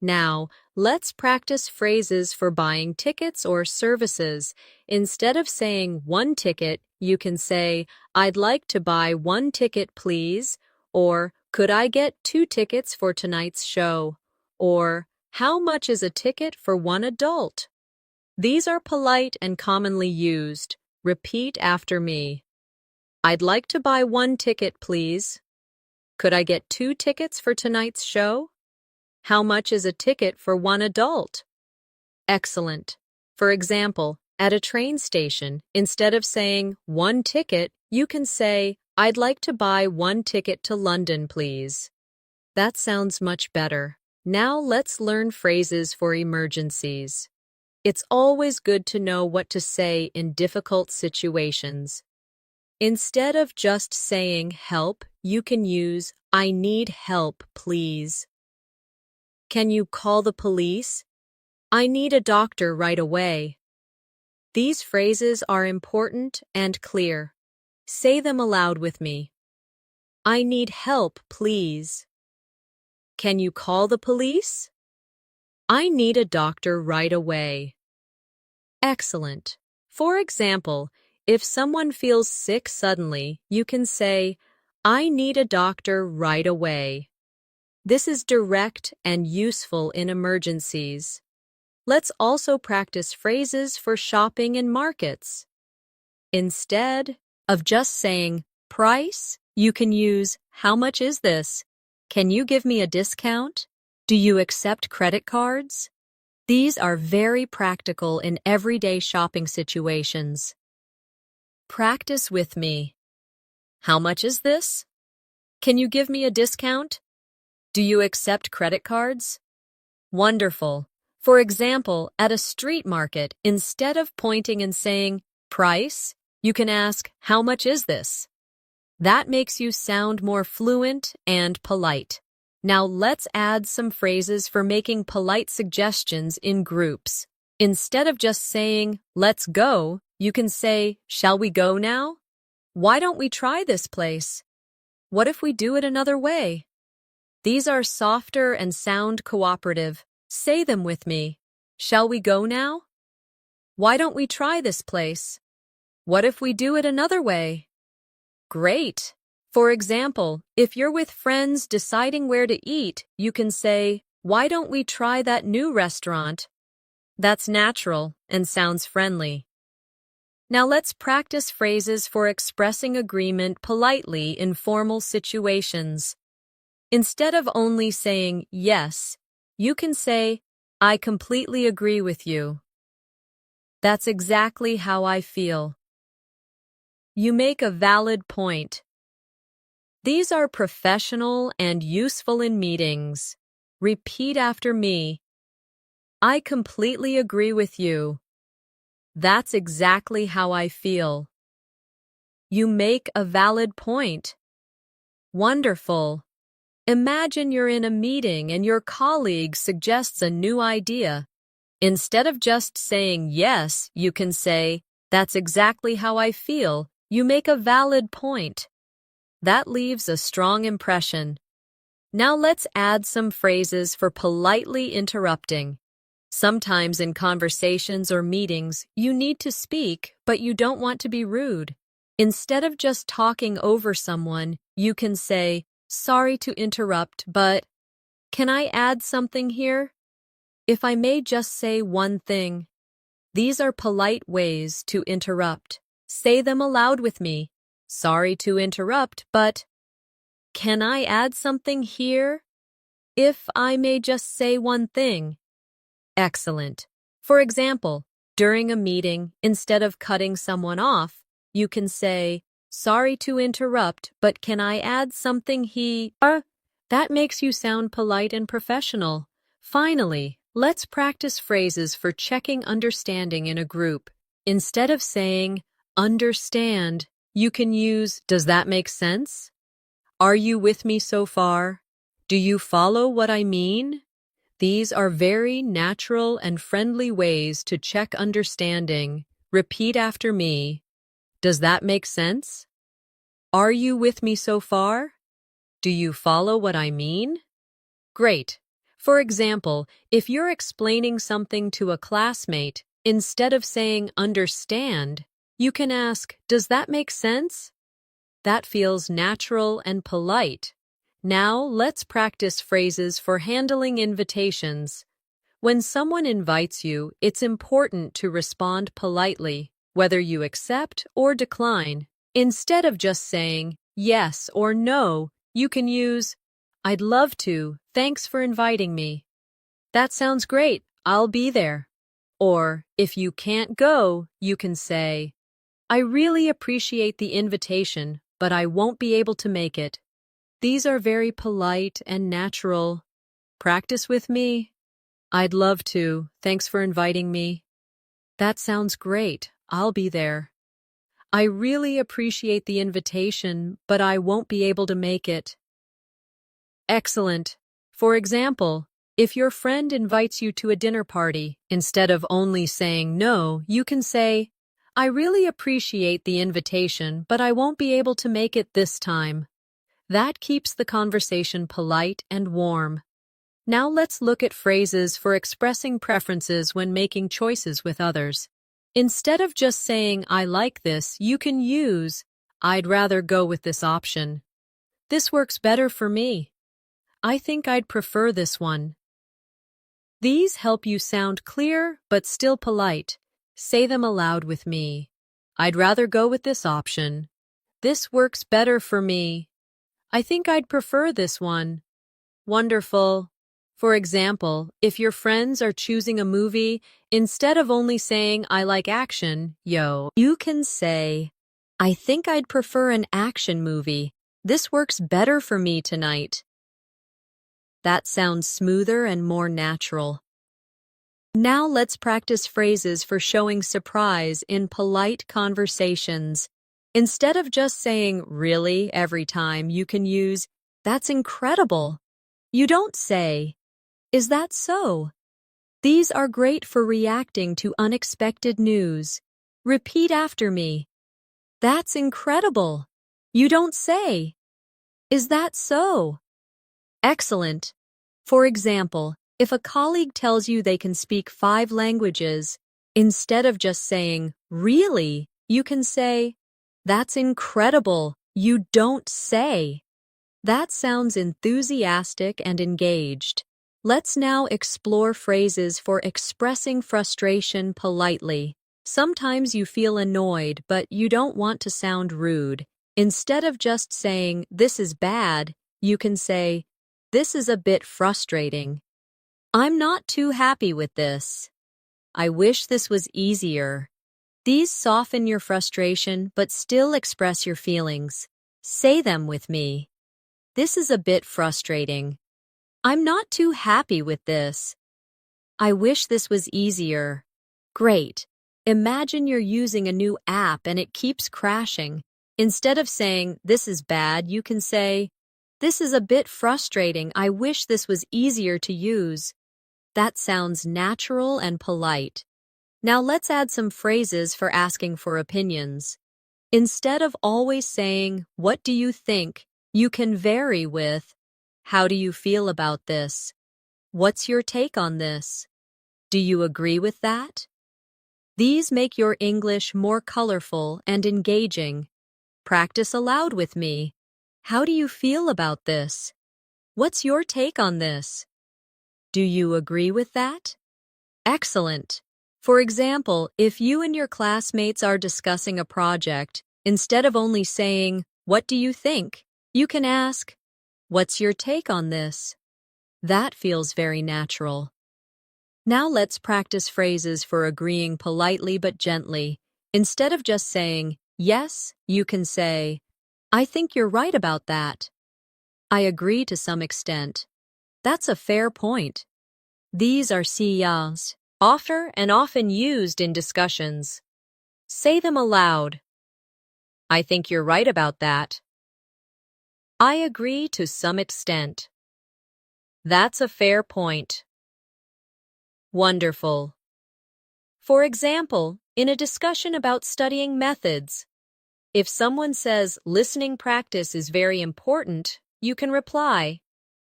Now, let's practice phrases for buying tickets or services. Instead of saying one ticket, you can say, I'd like to buy 1 ticket, please, or could I get 2 tickets for tonight's show? Or how much is a ticket for 1 adult? These are polite and commonly used. Repeat after me. I'd like to buy 1 ticket, please. Could I get 2 tickets for tonight's show? How much is a ticket for 1 adult? Excellent. For example, at a train station, instead of saying 1 ticket, you can say, I'd like to buy 1 ticket to London, please. That sounds much better. Now let's learn phrases for emergencies. It's always good to know what to say in difficult situations. Instead of just saying help, you can use I need help, please. Can you call the police? I need a doctor right away. These phrases are important and clear. Say them aloud with me. I need help, please. Can you call the police? I need a doctor right away. Excellent. For example, if someone feels sick suddenly, you can say, I need a doctor right away. This is direct and useful in emergencies. Let's also practice phrases for shopping in markets. Instead of just saying price, you can use how much is this? Can you give me a discount? Do you accept credit cards? These are very practical in everyday shopping situations. Practice with me. How much is this? Can you give me a discount? Do you accept credit cards? Wonderful. For example, at a street market, instead of pointing and saying, price, you can ask, how much is this? That makes you sound more fluent and polite. Now let's add some phrases for making polite suggestions in groups. Instead of just saying, let's go, you can say, shall we go now? Why don't we try this place? What if we do it another way? These are softer and sound cooperative. Say them with me. Shall we go now? Why don't we try this place? What if we do it another way? Great! For example, if you're with friends deciding where to eat, you can say, why don't we try that new restaurant? That's natural and sounds friendly. Now let's practice phrases for expressing agreement politely in formal situations. Instead of only saying yes, you can say, I completely agree with you. That's exactly how I feel. You make a valid point. These are professional and useful in meetings. Repeat after me. I completely agree with you. That's exactly how I feel. You make a valid point. Wonderful. Imagine you're in a meeting and your colleague suggests a new idea. Instead of just saying yes, you can say, that's exactly how I feel. You make a valid point. That leaves a strong impression. Now let's add some phrases for politely interrupting. Sometimes in conversations or meetings, you need to speak, but you don't want to be rude. Instead of just talking over someone, you can say, sorry to interrupt, but can I add something here? If I may just say one thing. These are polite ways to interrupt. Say them aloud with me. Sorry to interrupt, but can I add something here? If I may just say one thing. Excellent. For example, during a meeting, instead of cutting someone off, you can say, sorry to interrupt, but can I add something That makes you sound polite and professional. Finally, let's practice phrases for checking understanding in a group. Instead of saying, understand, you can use, does that make sense? Are you with me so far? Do you follow what I mean? These are very natural and friendly ways to check understanding. Repeat after me. Does that make sense? Are you with me so far? Do you follow what I mean? Great. For example, if you're explaining something to a classmate, instead of saying understand, You can ask, does that make sense? That feels natural and polite. Now, let's practice phrases for handling invitations. When someone invites you, it's important to respond politely, whether you accept or decline. Instead of just saying yes or no, you can use, I'd love to, thanks for inviting me. That sounds great, I'll be there. Or, if you can't go, you can say, I really appreciate the invitation, but I won't be able to make it. These are very polite and natural. Practice with me. I'd love to. Thanks for inviting me. That sounds great. I'll be there. I really appreciate the invitation, but I won't be able to make it. Excellent. For example, if your friend invites you to a dinner party, instead of only saying no, you can say, I really appreciate the invitation, but I won't be able to make it this time. That keeps the conversation polite and warm. Now let's look at phrases for expressing preferences when making choices with others. Instead of just saying, I like this, you can use, I'd rather go with this option. This works better for me. I think I'd prefer this one. These help you sound clear but still polite. Say them aloud with me. I'd rather go with this option. This works better for me. I think I'd prefer this one. Wonderful. For example, if your friends are choosing a movie, instead of only saying, I like action, you can say, I think I'd prefer an action movie. This works better for me tonight. That sounds smoother and more natural. Now let's practice phrases for showing surprise in polite conversations. Instead of just saying, really, every time, you can use, that's incredible. You don't say, is that so? These are great for reacting to unexpected news. Repeat after me. That's incredible. You don't say, is that so? Excellent. For example, if a colleague tells you they can speak 5 languages, instead of just saying, really, you can say, that's incredible. You don't say. That sounds enthusiastic and engaged. Let's now explore phrases for expressing frustration politely. Sometimes you feel annoyed, but you don't want to sound rude. Instead of just saying, this is bad, you can say, this is a bit frustrating. I'm not too happy with this. I wish this was easier. These soften your frustration but still express your feelings. Say them with me. This is a bit frustrating. I'm not too happy with this. I wish this was easier. Great. Imagine you're using a new app and it keeps crashing. Instead of saying, this is bad, you can say, this is a bit frustrating. I wish this was easier to use. That sounds natural and polite. Now let's add some phrases for asking for opinions. Instead of always saying, what do you think, you can vary with, how do you feel about this? What's your take on this? Do you agree with that? These make your English more colorful and engaging. Practice aloud with me. How do you feel about this? What's your take on this? Do you agree with that? Excellent. For example, if you and your classmates are discussing a project, instead of only saying, what do you think? You can ask, what's your take on this? That feels very natural. Now let's practice phrases for agreeing politely but gently. Instead of just saying, yes, you can say, I think you're right about that. I agree to some extent. That's a fair point. These are siyas, often used in discussions. Say them aloud. I think you're right about that. I agree to some extent. That's a fair point. Wonderful. For example, in a discussion about studying methods, if someone says listening practice is very important, you can reply,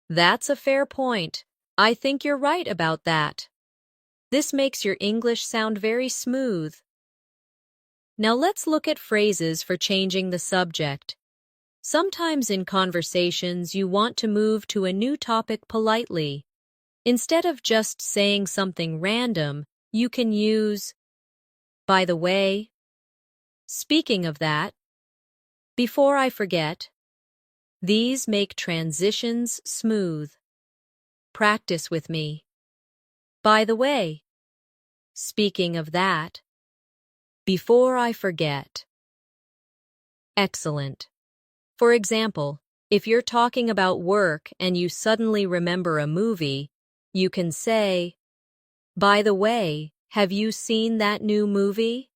that's a fair point. I think you're right about that. This makes your English sound very smooth. Now let's look at phrases for changing the subject. Sometimes in conversations, you want to move to a new topic politely. Instead of just saying something random, you can use, by the way, speaking of that, before I forget. These make transitions smooth. Practice with me. By the way, speaking of that, before I forget. Excellent. For example, if you're talking about work and you suddenly remember a movie, you can say, by the way, have you seen that new movie?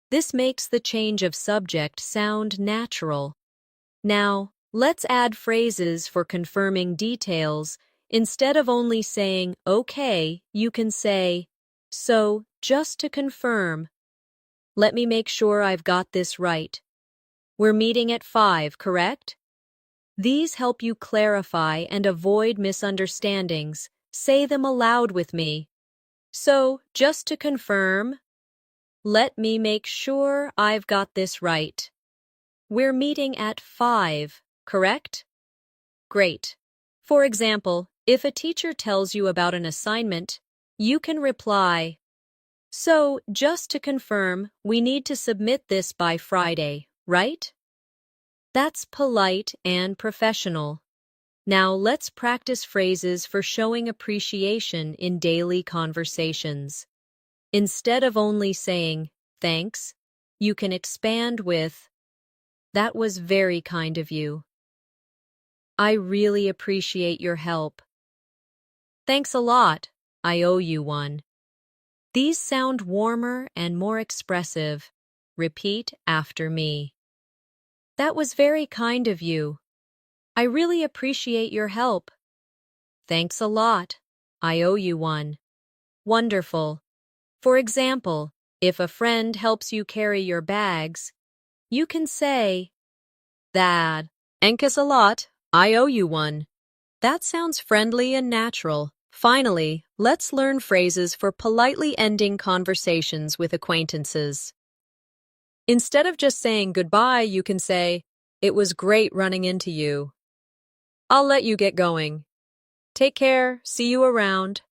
This makes the change of subject sound natural. Now, let's add phrases for confirming details. Instead of only saying, okay, you can say, so, just to confirm, let me make sure I've got this right. We're meeting at 5, correct? These help you clarify and avoid misunderstandings. Say them aloud with me. So, just to confirm, let me make sure I've got this right. We're meeting at 5, correct? Great. For example, if a teacher tells you about an assignment, you can reply, so, just to confirm, we need to submit this by Friday, right? That's polite and professional. Now let's practice phrases for showing appreciation in daily conversations. Instead of only saying, thanks, you can expand with, that was very kind of you. I really appreciate your help. Thanks a lot. I owe you one. These sound warmer and more expressive. Repeat after me. That was very kind of you. I really appreciate your help. Thanks a lot. I owe you one. Wonderful. For example, if a friend helps you carry your bags, you can say, that. Thanks a lot. I owe you one. That sounds friendly and natural. Finally, let's learn phrases for politely ending conversations with acquaintances. Instead of just saying goodbye, you can say, it was great running into you. I'll let you get going. Take care. See you around.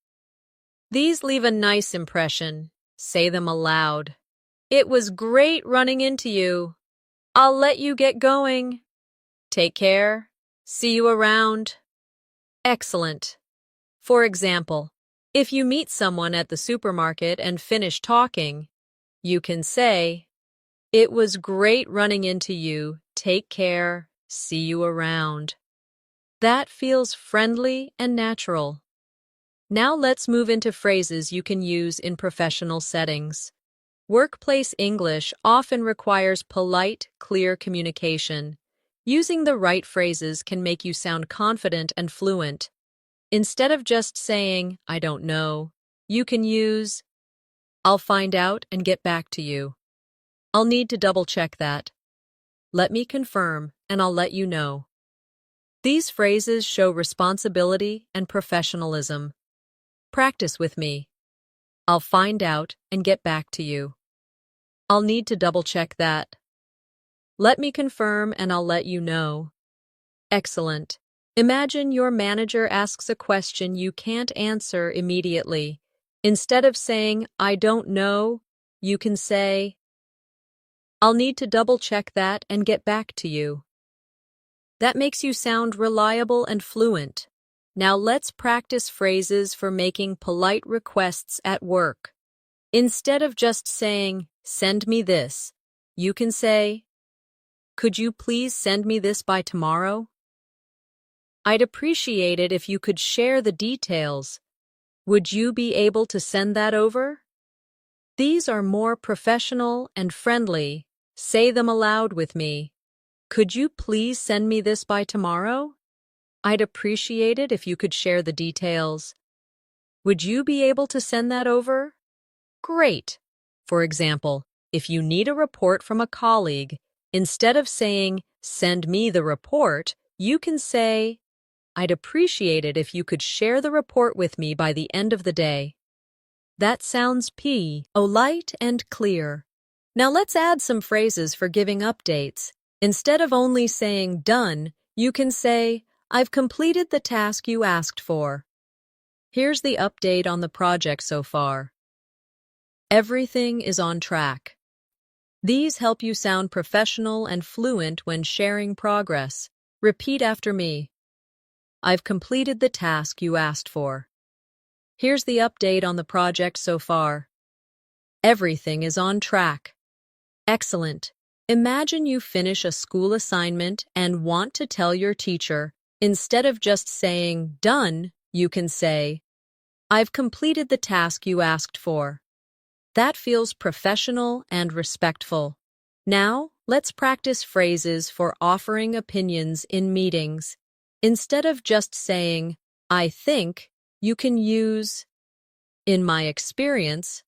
These leave a nice impression. Say them aloud. It was great running into you. I'll let you get going. Take care. See you around. Excellent. For example, if you meet someone at the supermarket and finish talking, you can say, it was great running into you. Take care. See you around. That feels friendly and natural. Now let's move into phrases you can use in professional settings. Workplace English often requires polite, clear communication. Using the right phrases can make you sound confident and fluent. Instead of just saying, I don't know, you can use, I'll find out and get back to you. I'll need to double-check that. Let me confirm, and I'll let you know. These phrases show responsibility and professionalism. Practice with me. I'll find out and get back to you. I'll need to double-check that. Let me confirm, and I'll let you know. Excellent. Imagine your manager asks a question you can't answer immediately. Instead of saying, I don't know, you can say, I'll need to double-check that and get back to you. That makes you sound reliable and fluent. Now let's practice phrases for making polite requests at work. Instead of just saying, send me this, you can say, could you please send me this by tomorrow? I'd appreciate it if you could share the details. Would you be able to send that over? These are more professional and friendly. Say them aloud with me. Could you please send me this by tomorrow? I'd appreciate it if you could share the details. Would you be able to send that over? Great. For example, if you need a report from a colleague, instead of saying, send me the report, you can say, I'd appreciate it if you could share the report with me by the end of the day. That sounds polite and clear. Now let's add some phrases for giving updates. Instead of only saying done, you can say, I've completed the task you asked for. Here's the update on the project so far. Everything is on track. These help you sound professional and fluent when sharing progress. Repeat after me. I've completed the task you asked for. Here's the update on the project so far. Everything is on track. Excellent. Imagine you finish a school assignment and want to tell your teacher. Instead of just saying done, you can say, I've completed the task you asked for. That feels professional and respectful. Now, let's practice phrases for offering opinions in meetings. Instead of just saying, I think, you can use, in my experience,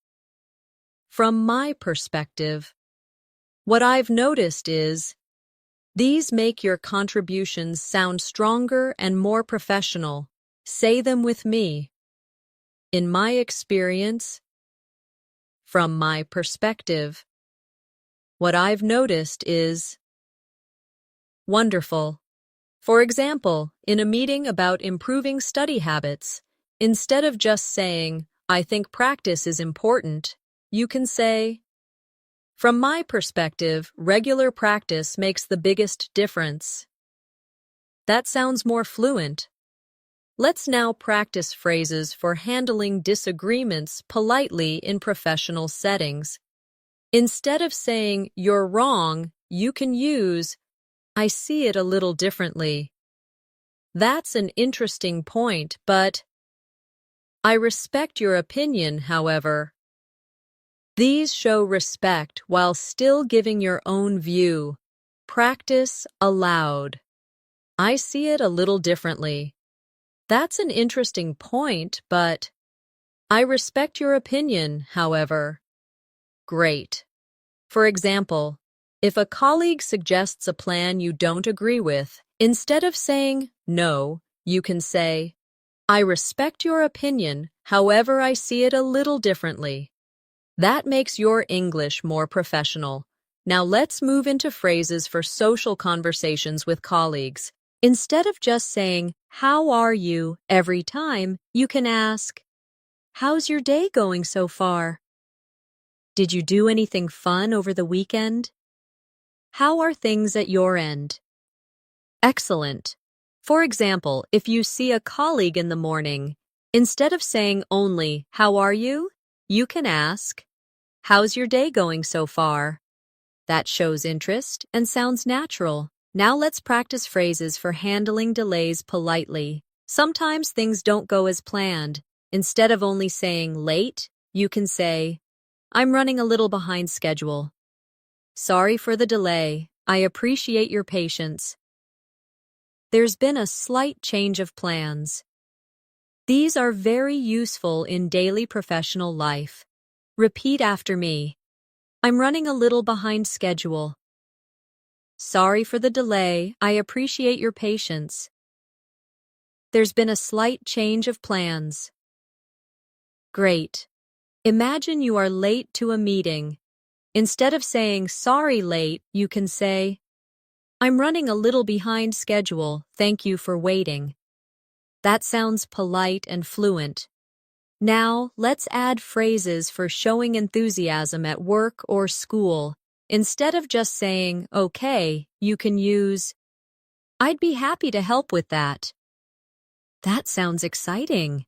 from my perspective. What I've noticed is, these make your contributions sound stronger and more professional. Say them with me. In my experience, from my perspective. What I've noticed is wonderful. For example, in a meeting about improving study habits, instead of just saying, I think practice is important, you can say, from my perspective, regular practice makes the biggest difference. That sounds more fluent. Let's now practice phrases for handling disagreements politely in professional settings. Instead of saying, you're wrong, you can use, I see it a little differently. That's an interesting point, but I respect your opinion, however. These show respect while still giving your own view. Practice aloud. I see it a little differently. That's an interesting point, but I respect your opinion, however. Great. For example, if a colleague suggests a plan you don't agree with, instead of saying no, you can say, I respect your opinion, however I see it a little differently. That makes your English more professional. Now let's move into phrases for social conversations with colleagues. Instead of just saying, how are you, every time, you can ask, how's your day going so far? Did you do anything fun over the weekend? How are things at your end? Excellent. For example, if you see a colleague in the morning, instead of saying only, how are you? You can ask, how's your day going so far? That shows interest and sounds natural. Now let's practice phrases for handling delays politely. Sometimes things don't go as planned. Instead of only saying late, you can say, I'm running a little behind schedule. Sorry for the delay. I appreciate your patience. There's been a slight change of plans. These are very useful in daily professional life. Repeat after me. I'm running a little behind schedule. Sorry for the delay. I appreciate your patience. There's been a slight change of plans. Great. Imagine you are late to a meeting. Instead of saying, sorry late, you can say, I'm running a little behind schedule. Thank you for waiting. That sounds polite and fluent. Now, let's add phrases for showing enthusiasm at work or school. Instead of just saying, okay, you can use, I'd be happy to help with that. That sounds exciting.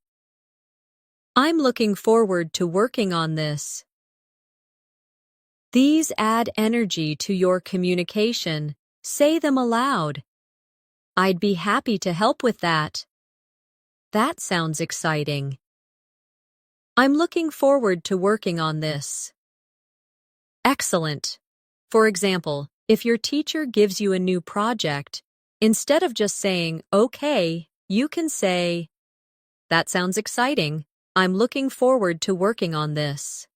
I'm looking forward to working on this. These add energy to your communication. Say them aloud. I'd be happy to help with that. That sounds exciting. I'm looking forward to working on this. Excellent. For example, if your teacher gives you a new project, instead of just saying, okay, you can say, that sounds exciting. I'm looking forward to working on this.